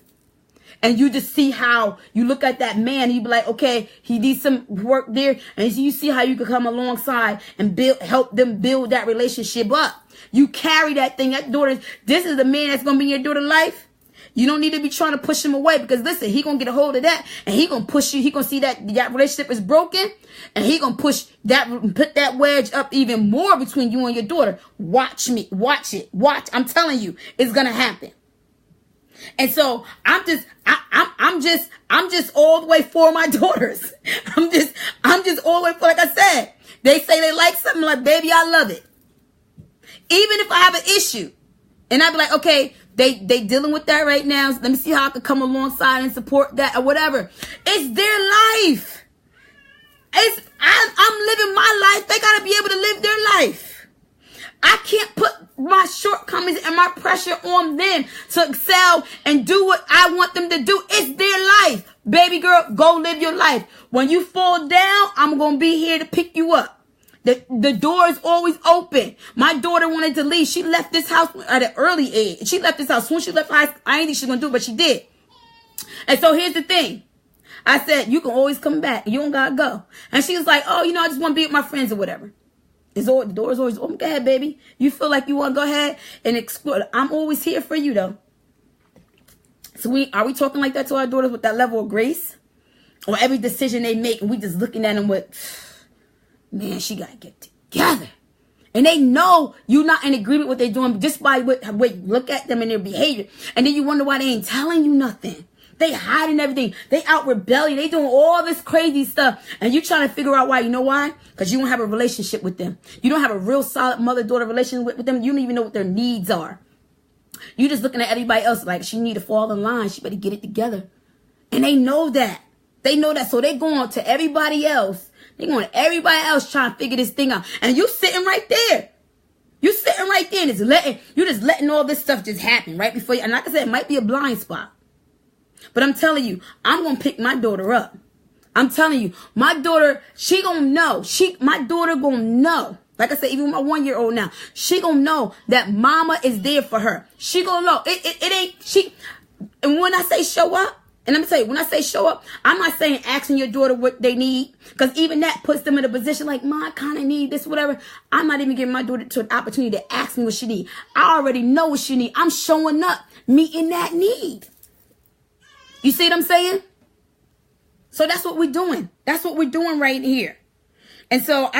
And you just see how you look at that man. And you be like, okay, he needs some work there. And you see how you can come alongside and help them build that relationship up. You carry that thing. That daughter, this is the man that's going to be in your daughter's life. You don't need to be trying to push him away, because listen, he going to get a hold of that and he going to push you. He going to see that relationship is broken and he going to push that, put that wedge up even more between you and your daughter. Watch me. Watch it. Watch. I'm telling you, it's going to happen. And so I'm just all the way for my daughters. I'm just all the way for, like I said, they say they like something, like, baby, I love it. Even if I have an issue and I be like, okay, they dealing with that right now. So let me see how I can come alongside and support that or whatever. It's their life. I'm living my life. They got to be able to live their life. I can't put my shortcomings and my pressure on them to excel and do what I want them to do. It's their life. Baby girl, go live your life. When you fall down, I'm going to be here to pick you up. The door is always open. My daughter wanted to leave. She left this house at an early age. She left this house. When she left high school, I ain't think she was going to do it, but she did. And so here's the thing. I said, you can always come back. You don't got to go. And she was like, oh, I just want to be with my friends or whatever. The door is always open. Go ahead, baby. You feel like you want to go ahead and explore. I'm always here for you, though. So are we talking like that to our daughters with that level of grace? Or every decision they make and we just looking at them with, man, she got to get together. And they know you're not in agreement with what they're doing just by what look at them and their behavior. And then you wonder why they ain't telling you nothing. They hiding everything. They out rebelling. They doing all this crazy stuff. And you trying to figure out why. You know why? Because you don't have a relationship with them. You don't have a real solid mother-daughter relationship with them. You don't even know what their needs are. You just looking at everybody else like she need to fall in line. She better get it together. And they know that. They know that. So they going to everybody else. They going to everybody else trying to figure this thing out. And you sitting right there. You sitting right there and you just letting all this stuff just happen right before you. And like I said, it might be a blind spot. But I'm telling you, I'm going to pick my daughter up. I'm telling you, my daughter, she going to know. My daughter going to know. Like I said, even my 1-year-old now, she going to know that mama is there for her. She going to know. And when I say show up, and I'm going to tell you, when I say show up, I'm not saying asking your daughter what they need. Because even that puts them in a position like, Ma, I kind of need this, whatever. I'm not even giving my daughter to an opportunity to ask me what she needs. I already know what she needs. I'm showing up, meeting that need. You see what I'm saying? So that's what we're doing. That's what we're doing right here. And so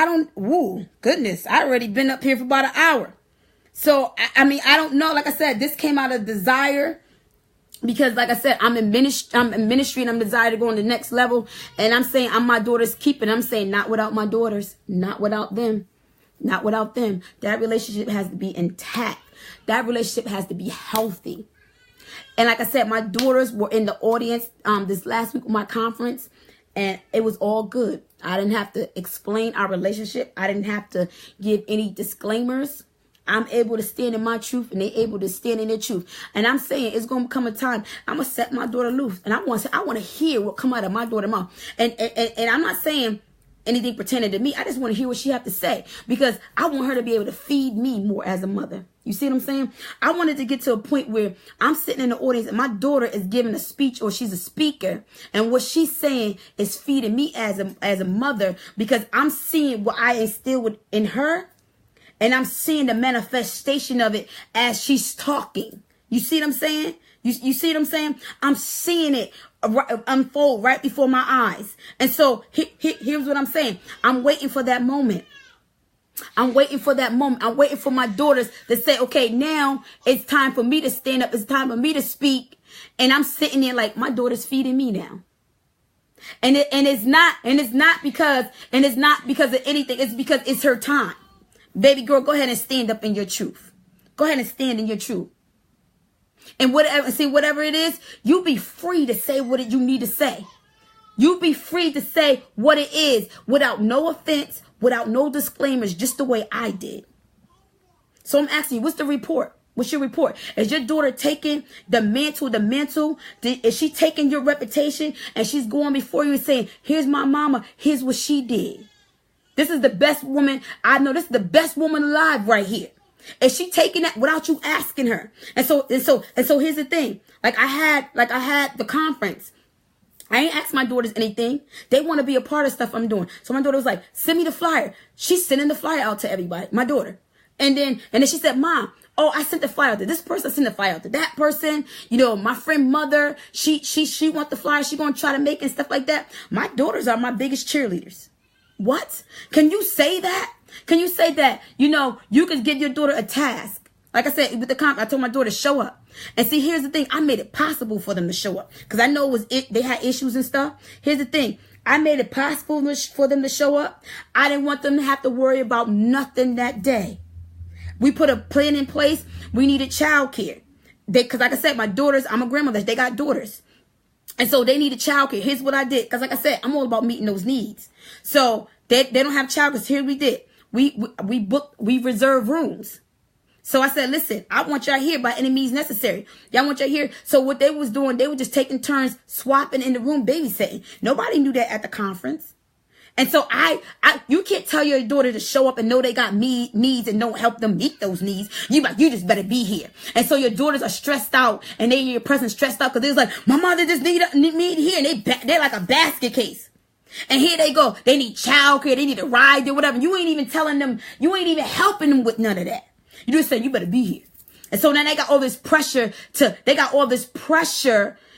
goodness, I already been up here for about an hour. So, I mean, I don't know. Like I said, this came out of desire because, like I said, I'm in ministry and I'm desire to go on the next level. And I'm saying I'm my daughter's keeper. I'm saying not without my daughters, not without them, not without them. That relationship has to be intact. That relationship has to be healthy. And like I said, my daughters were in the audience this last week of my conference, and it was all good. I didn't have to explain our relationship. I didn't have to give any disclaimers. I'm able to stand in my truth, and they're able to stand in their truth. And I'm saying it's going to come a time I'm going to set my daughter loose, and I want to hear what come out of my daughter's mouth. And I'm not saying anything pertaining to me. I just want to hear what she has to say, because I want her to be able to feed me more as a mother. You see what I'm saying? I wanted to get to a point where I'm sitting in the audience and my daughter is giving a speech, or she's a speaker, and what she's saying is feeding me as a mother, because I'm seeing what I instilled in her, and I'm seeing the manifestation of it as she's talking. You see what I'm saying? You see what I'm saying? I'm seeing it unfold right before my eyes. And so here's what I'm saying. I'm waiting for that moment. I'm waiting for that moment. I'm waiting for my daughters to say, okay, now it's time for me to stand up. It's time for me to speak. And I'm sitting there like, my daughter's feeding me now. And it's not because of anything. It's because it's her time. Baby girl, go ahead and stand up in your truth. Go ahead and stand in your truth. And whatever it is, you be free to say what you need to say. You be free to say what it is without no offense, without no disclaimers, just the way I did. So I'm asking you, what's the report? What's your report? Is your daughter taking the mantle? Is she taking your reputation and she's going before you and saying, here's my mama, here's what she did. This is the best woman I know. This is the best woman alive right here. Is she taking that without you asking her? And so here's the thing. Like I had the conference. I ain't asked my daughters anything. They want to be a part of stuff I'm doing. So my daughter was like, send me the flyer. She's sending the flyer out to everybody, my daughter. And then she said, Mom, oh, I sent the flyer out to this person. I sent the flyer out to that person. You know, my friend mother, she want the flyer. She going to try to make it and stuff like that. My daughters are my biggest cheerleaders. What? Can you say that? Can you say that, you know, you could give your daughter a task? Like I said, with the comp, I told my daughter to show up. And see, here's the thing. I made it possible for them to show up. Because I know they had issues and stuff. Here's the thing. I made it possible for them to show up. I didn't want them to have to worry about nothing that day. We put a plan in place. We needed childcare. Because like I said, my daughters, I'm a grandmother. They got daughters. And so they needed childcare. Here's what I did. Because like I said, I'm all about meeting those needs. So they don't have childcare. Here we did. We reserved rooms. So I said, listen, I want y'all here by any means necessary. Y'all want y'all here. So what they was doing, they were just taking turns swapping in the room babysitting. Nobody knew that at the conference. And so you can't tell your daughter to show up and know they got needs and don't help them meet those needs. You just better be here. And so your daughters are stressed out and they in your presence stressed out because they're like, my mother just need me here. And they're like a basket case. And here they go. They need childcare. They need a ride or whatever. You ain't even telling them. You ain't even helping them with none of that. You just say, you better be here. And so now they got all this pressure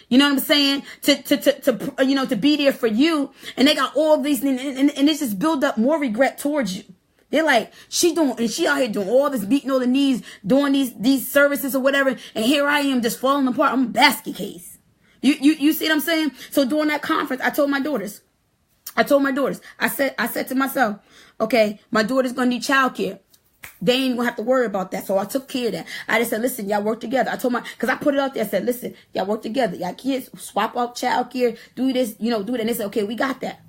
you know what I'm saying? To be there for you. And they got all these, and it's just build up more regret towards you. They're like, she out here doing all this, beating all the knees, doing these services or whatever. And here I am just falling apart. I'm a basket case. You see what I'm saying? So during that conference, I told my daughters, I said to myself, okay, my daughter's going to need childcare. They ain't gonna have to worry about that. So I took care of that. I just said, listen, y'all work together. I told because I put it out there. I said, listen, y'all work together. Y'all kids swap out childcare, do this, do that. And they said, okay, we got that.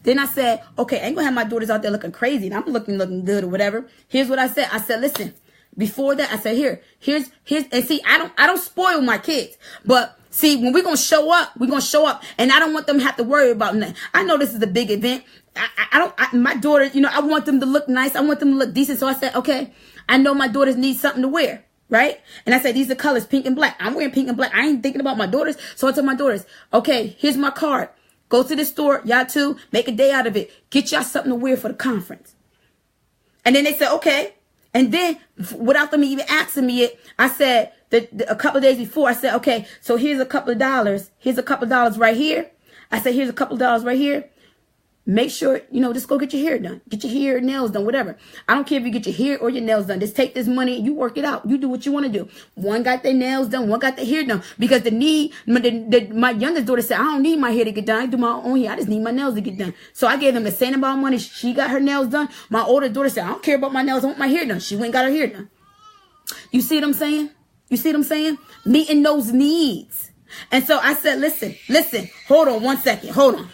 Then I said, okay, I ain't gonna have my daughters out there looking crazy and I'm looking good or whatever. Here's what I said. I said, listen, before that, I said, here's, and see, I don't spoil my kids, but see, when we're going to show up, and I don't want them to have to worry about nothing. I know this is a big event. My daughters, I want them to look nice. I want them to look decent. So I said, okay, I know my daughters need something to wear, right? And I said, these are colors, pink and black. I'm wearing pink and black. I ain't thinking about my daughters. So I told my daughters, okay, here's my card. Go to the store, y'all too, make a day out of it. Get y'all something to wear for the conference. And then they said, okay. And then without them even asking me it, I said a couple of days before, I said, okay, so here's a couple of dollars. Here's a couple of dollars right here. I said, here's a couple of dollars right here. Make sure, just go get your hair done. Get your hair, nails done, whatever. I don't care if you get your hair or your nails done. Just take this money and you work it out. You do what you want to do. One got their nails done. One got their hair done. Because my youngest daughter said, I don't need my hair to get done. I do my own hair. I just need my nails to get done. So I gave them the same amount of money. She got her nails done. My older daughter said, I don't care about my nails. I want my hair done. She went and got her hair done. You see what I'm saying? Meeting those needs. And so I said, listen, hold on 1 second. Hold on.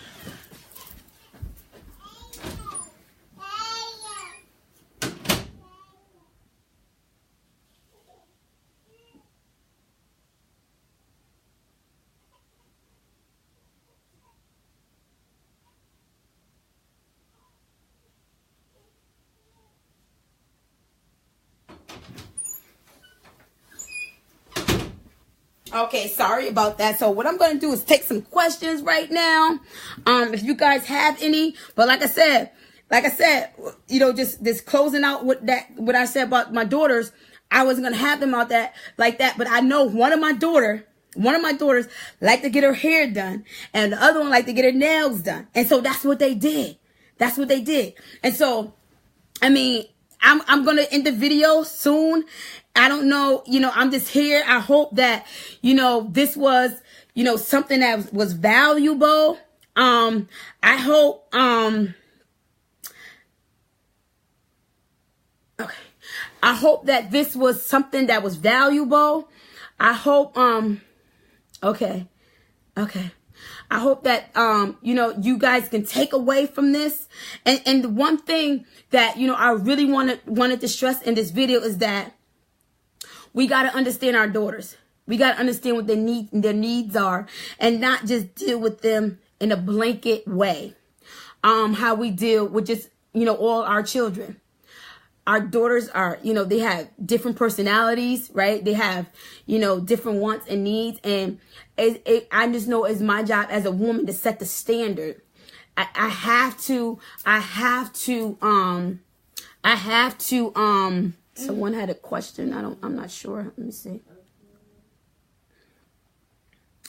Okay, sorry about that. So what I'm going to do is take some questions right now. If you guys have any, but like I said, just closing out what I said about my daughters, I wasn't going to have them out like that, but I know one of my daughters like to get her hair done and the other one like to get her nails done. And so that's what they did. And so, I mean, I'm going to end the video soon. I don't know, I'm just here. I hope that, this was, something that was valuable. I hope, okay. I hope that this was something that was valuable. I hope, okay. I hope that, you guys can take away from this. And the one thing that, I really wanted to stress in this video is that we got to understand our daughters. We got to understand what their needs are, and not just deal with them in a blanket way. How we deal with just, all our children. Our daughters are, they have different personalities, right? They have, different wants and needs. And I just know it's my job as a woman to set the standard. I have to, someone had a question. I'm not sure. Let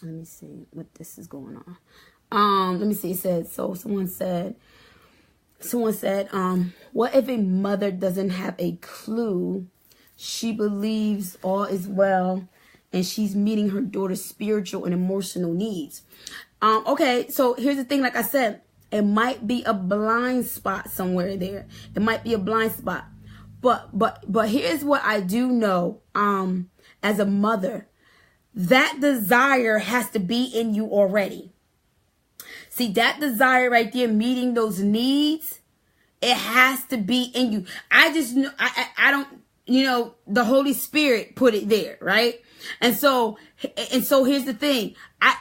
me see what this is going on. Let me see. It said, so someone said, what if a mother doesn't have a clue? She believes all is well and she's meeting her daughter's spiritual and emotional needs. Okay, so here's the thing. Like I said, it might be a blind spot somewhere there. It might be a blind spot. But here's what I do know, as a mother, that desire has to be in you already. See, that desire right there, meeting those needs, it has to be in you. I just know, I don't, the Holy Spirit put it there, right? And so here's the thing. I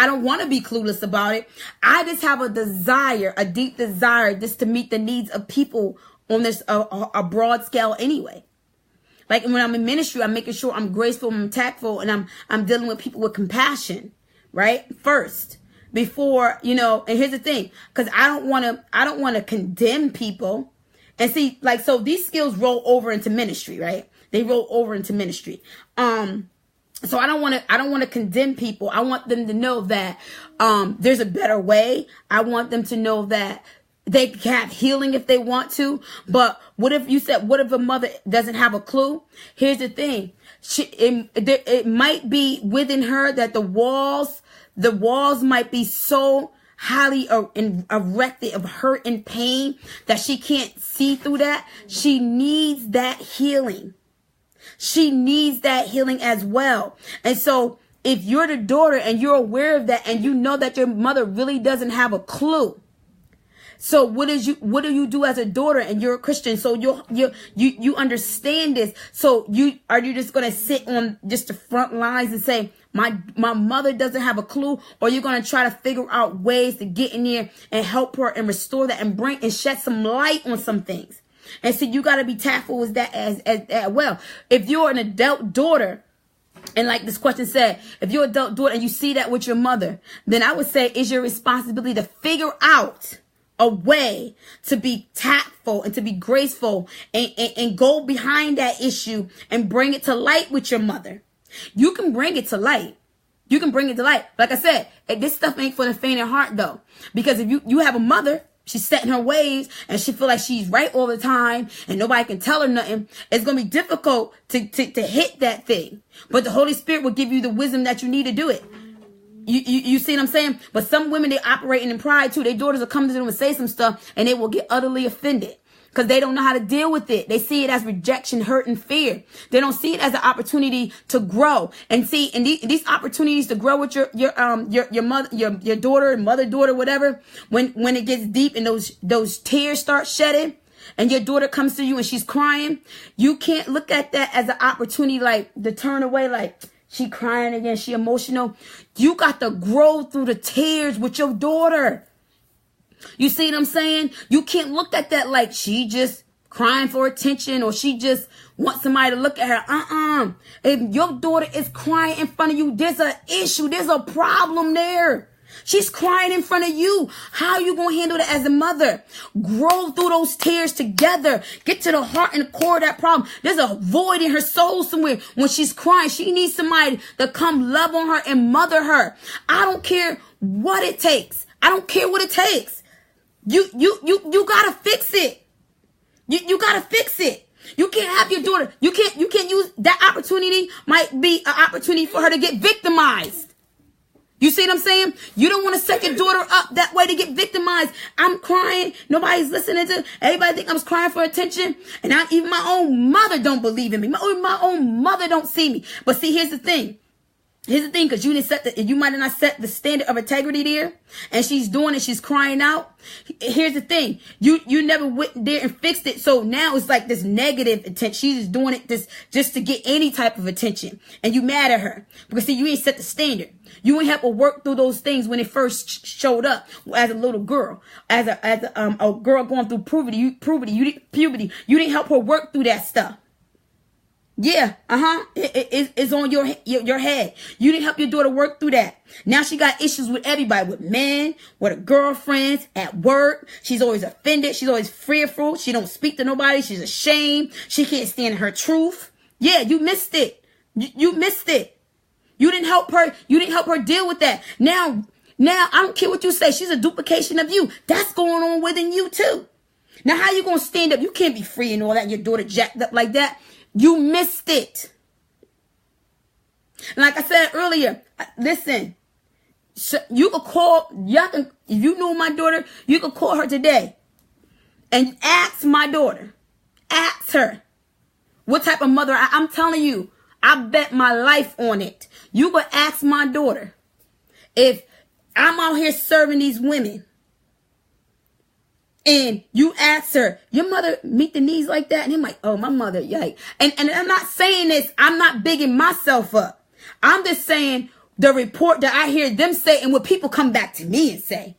don't want to be clueless about it. I just have a desire, a deep desire, just to meet the needs of people on this, a broad scale anyway. Like when I'm in ministry, I'm making sure I'm graceful, I'm tactful, and I'm dealing with people with compassion. Right? First, before, and here's the thing, because I don't want to condemn people. And see, like, so these skills roll over into ministry, right? They roll over into ministry. So I don't want to condemn people. I want them to know that, there's a better way. I want them to know that they can have healing if they want to. But what if a mother doesn't have a clue? Here's the thing. It might be within her that the walls might be so highly erected of hurt and pain that she can't see through that. She needs that healing. She needs that healing as well. And so if you're the daughter and you're aware of that and you know that your mother really doesn't have a clue, so what do you do as a daughter and you're a Christian? So you understand this. So are you just going to sit on just the front lines and say, my mother doesn't have a clue? Or you're going to try to figure out ways to get in there and help her and restore that and bring and shed some light on some things. And so you got to be tactful with that as well. If you're an adult daughter, and like this question said, if you're an adult daughter and you see that with your mother, then I would say it's your responsibility to figure out a way to be tactful and to be graceful and go behind that issue and bring it to light with your mother. You can bring it to light. You can bring it to light. Like I said, this stuff ain't for the faint of heart though. Because if you have a mother, she's set in her ways and she feel like she's right all the time and nobody can tell her nothing, it's going to be difficult to hit that thing. But the Holy Spirit will give you the wisdom that you need to do it. You see what I'm saying? But some women, they operating in pride too. Their daughters will come to them and say some stuff and they will get utterly offended because they don't know how to deal with it. They see it as rejection, hurt, and fear. They don't see it as an opportunity to grow. And see, and these opportunities to grow with your mother, your daughter, mother, whatever, when it gets deep and those tears start shedding and your daughter comes to you and she's crying, you can't look at that as an opportunity like to turn away like, she crying again. She emotional. You got to grow through the tears with your daughter. You see what I'm saying? You can't look at that like she just crying for attention or she just wants somebody to look at her. If your daughter is crying in front of you, there's an issue. There's a problem there. She's crying in front of you. How are you going to handle that as a mother? Grow through those tears together. Get to the heart and the core of that problem. There's a void in her soul somewhere. When she's crying, she needs somebody to come love on her and mother her. I don't care what it takes. I don't care what it takes. You got to fix it. You got to fix it. You can't have your daughter. You can't use that opportunity. Might be an opportunity for her to get victimized. You see what I'm saying? You don't want to set your daughter up that way to get victimized. I'm crying. Nobody's listening to. Everybody think I was crying for attention. And even my own mother don't believe in me. My own mother don't see me. But see, here's the thing. Here's the thing, because you might have not set the standard of integrity there, and she's doing it, she's crying out. Here's the thing, you never went there and fixed it, so now it's like this negative attention. She's just doing it just to get any type of attention, and you mad at her because see, you ain't set the standard. You ain't help her work through those things when it first showed up as a little girl, as a girl going through puberty. You didn't help her work through that stuff. Yeah, it's on your head. You didn't help your daughter work through that. Now she got issues with everybody, with men, with her girlfriends, at work. She's always offended. She's always fearful. She don't speak to nobody. She's ashamed. She can't stand her truth. Yeah, you missed it. You missed it. You didn't help her. You didn't help her deal with that. Now, I don't care what you say. She's a duplication of you. That's going on within you too. Now, how you going to stand up? You can't be free and all that. Your daughter jacked up like that. You missed it. Like I said earlier, listen, you can call, if you knew my daughter, you can call her today and ask my daughter, ask her what type of mother I'm telling you, I bet my life on it. You can ask my daughter if I'm out here serving these women. And you ask her, your mother meet the needs like that? And I'm like, oh, my mother, yikes. And I'm not saying this, I'm not bigging myself up. I'm just saying the report that I hear them say and what people come back to me and say.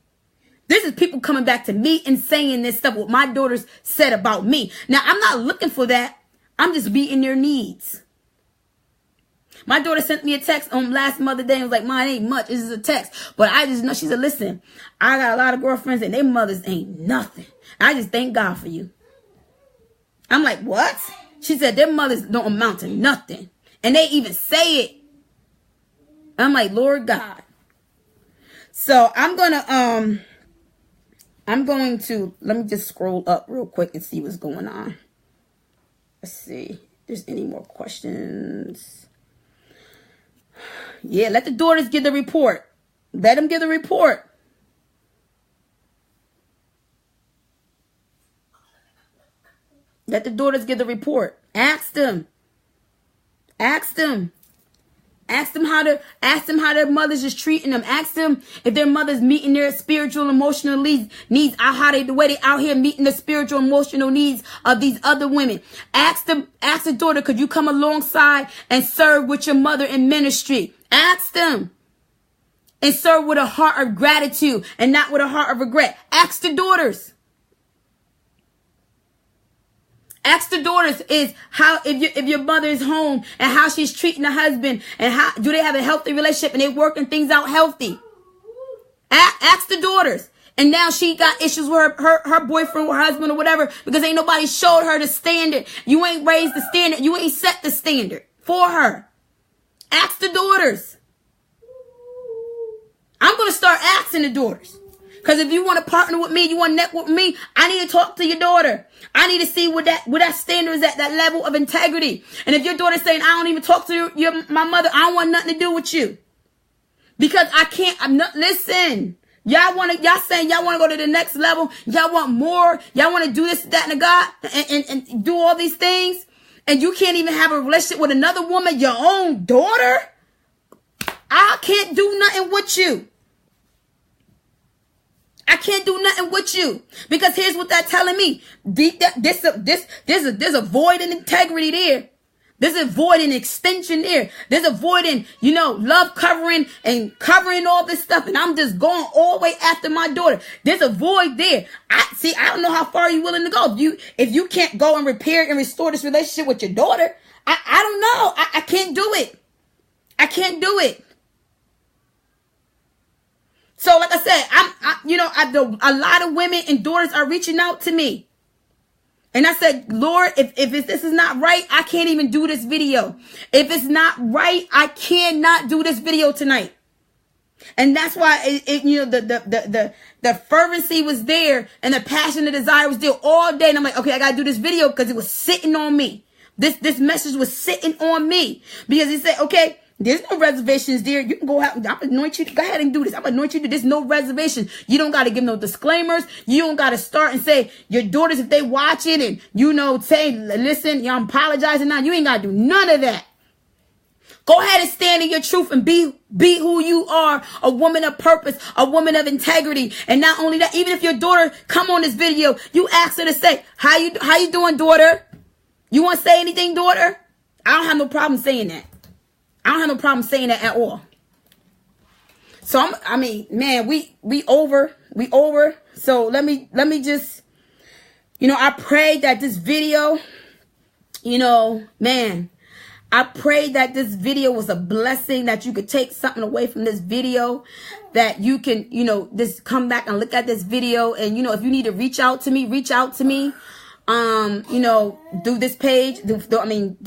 This is people coming back to me and saying this stuff, what my daughters said about me. Now, I'm not looking for that. I'm just meeting their needs. My daughter sent me a text on last Mother's Day and was like, Mom, it ain't much. This is a text. But I just know, she said, listen, I got a lot of girlfriends and their mothers ain't nothing. I just thank God for you. I'm like, what? She said, their mothers don't amount to nothing. And they even say it. I'm like, Lord God. So I'm going to, let me just scroll up real quick and see what's going on. Let's see if there's any more questions. Yeah, let the daughters give the report. Let them give the report. Let the daughters give the report. Ask them. Ask them. Ask them how their mothers is treating them. Ask them if their mothers meeting their spiritual, emotional needs. The way they out here meeting the spiritual, emotional needs of these other women. Ask the daughter, could you come alongside and serve with your mother in ministry? Ask them. And serve with a heart of gratitude and not with a heart of regret. Ask the daughters. Ask the daughters is how if your mother is home and how she's treating the husband and how do they have a healthy relationship and they working things out healthy. Ask the daughters. And now she got issues with her boyfriend or her husband or whatever because ain't nobody showed her the standard. You ain't raised the standard. You ain't set the standard for her. Ask the daughters. I'm going to start asking the daughters. Because if you want to partner with me, you want to network with me, I need to talk to your daughter. I need to see what that standard is at, that level of integrity. And if your daughter's saying, I don't even talk to my mother, I don't want nothing to do with you. Because listen, y'all saying y'all want to go to the next level. Y'all want more. Y'all want to do this, that, and the God and do all these things. And you can't even have a relationship with another woman, your own daughter. I can't do nothing with you. I can't do nothing with you because here's what that's telling me. There's a void in integrity there. There's a void in extension there. There's a void in, love covering and covering all this stuff. And I'm just going all the way after my daughter. There's a void there. I don't know how far you're willing to go. If you can't go and repair and restore this relationship with your daughter, I don't know. I can't do it. I can't do it. So like I said, a lot of women and daughters are reaching out to me. And I said, Lord, if this is not right, I can't even do this video. If it's not right, I cannot do this video tonight. And that's why the fervency was there and the passion, the desire was there all day. And I'm like, okay, I got to do this video because it was sitting on me. This message was sitting on me because he said, okay, there's no reservations there. You can go out. I'm anoint you. Go ahead and do this. I'm anoint you to this. No reservation. You don't got to give no disclaimers. You don't got to start and say your daughters, if they watch it and, say, listen, I'm apologizing now. You ain't got to do none of that. Go ahead and stand in your truth and be who you are, a woman of purpose, a woman of integrity. And not only that, even if your daughter come on this video, you ask her to say, how you doing, daughter? You want to say anything, daughter? I don't have no problem saying that. I don't have no problem saying that at all. So I mean, man, we over. So let me just, I pray that this video, man, I pray that this video was a blessing, that you could take something away from this video, that you can, just come back and look at this video. And, if you need to reach out to me, do this page, do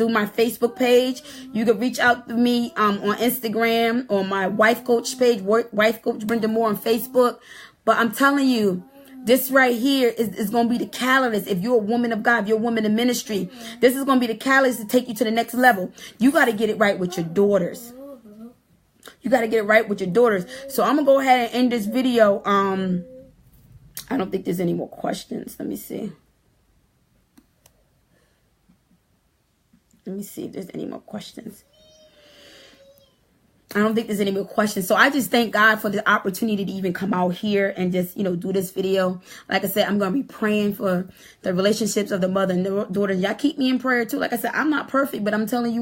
my Facebook page. You can reach out to me, on Instagram, on my wife coach page, wife Coach-Brenda Moore on Facebook. But I'm telling you, this right here is going to be the catalyst. If you're a woman of God, if you're a woman in ministry, this is going to be the catalyst to take you to the next level. You got to get it right with your daughters. You got to get it right with your daughters. So I'm going to go ahead and end this video. I don't think there's any more questions. Let me see. Let me see if there's any more questions. I don't think there's any more questions. So I just thank God for the opportunity to even come out here and just, do this video. Like I said, I'm going to be praying for the relationships of the mother and the daughter. Y'all keep me in prayer too. Like I said, I'm not perfect, but I tell you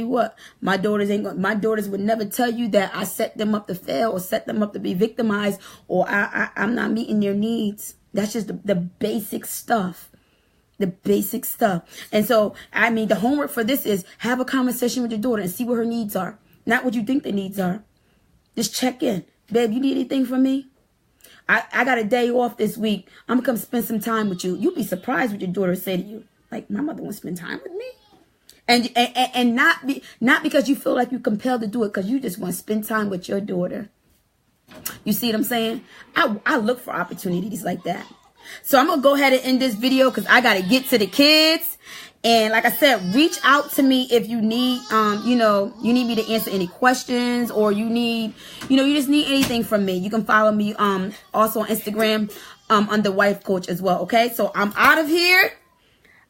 what, my daughters would never tell you that I set them up to fail or set them up to be victimized, or I'm not meeting their needs. That's just the basic stuff. The basic stuff. And so, the homework for this is have a conversation with your daughter and see what her needs are. Not what you think the needs are. Just check in. Babe, you need anything from me? I got a day off this week. I'm going to come spend some time with you. You'll be surprised what your daughter say to you. Like, my mother wants to spend time with me. And not because you feel like you're compelled to do it, because you just want to spend time with your daughter. You see what I'm saying? I look for opportunities like that. So I'm going to go ahead and end this video because I got to get to the kids. And like I said, reach out to me if you need, you need me to answer any questions, or you need, you just need anything from me. You can follow me also on Instagram under Wife Coach as well. Okay, so I'm out of here.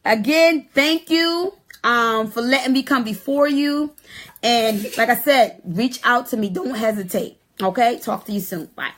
Again, thank you for letting me come before you. And like I said, reach out to me. Don't hesitate. Okay, talk to you soon. Bye.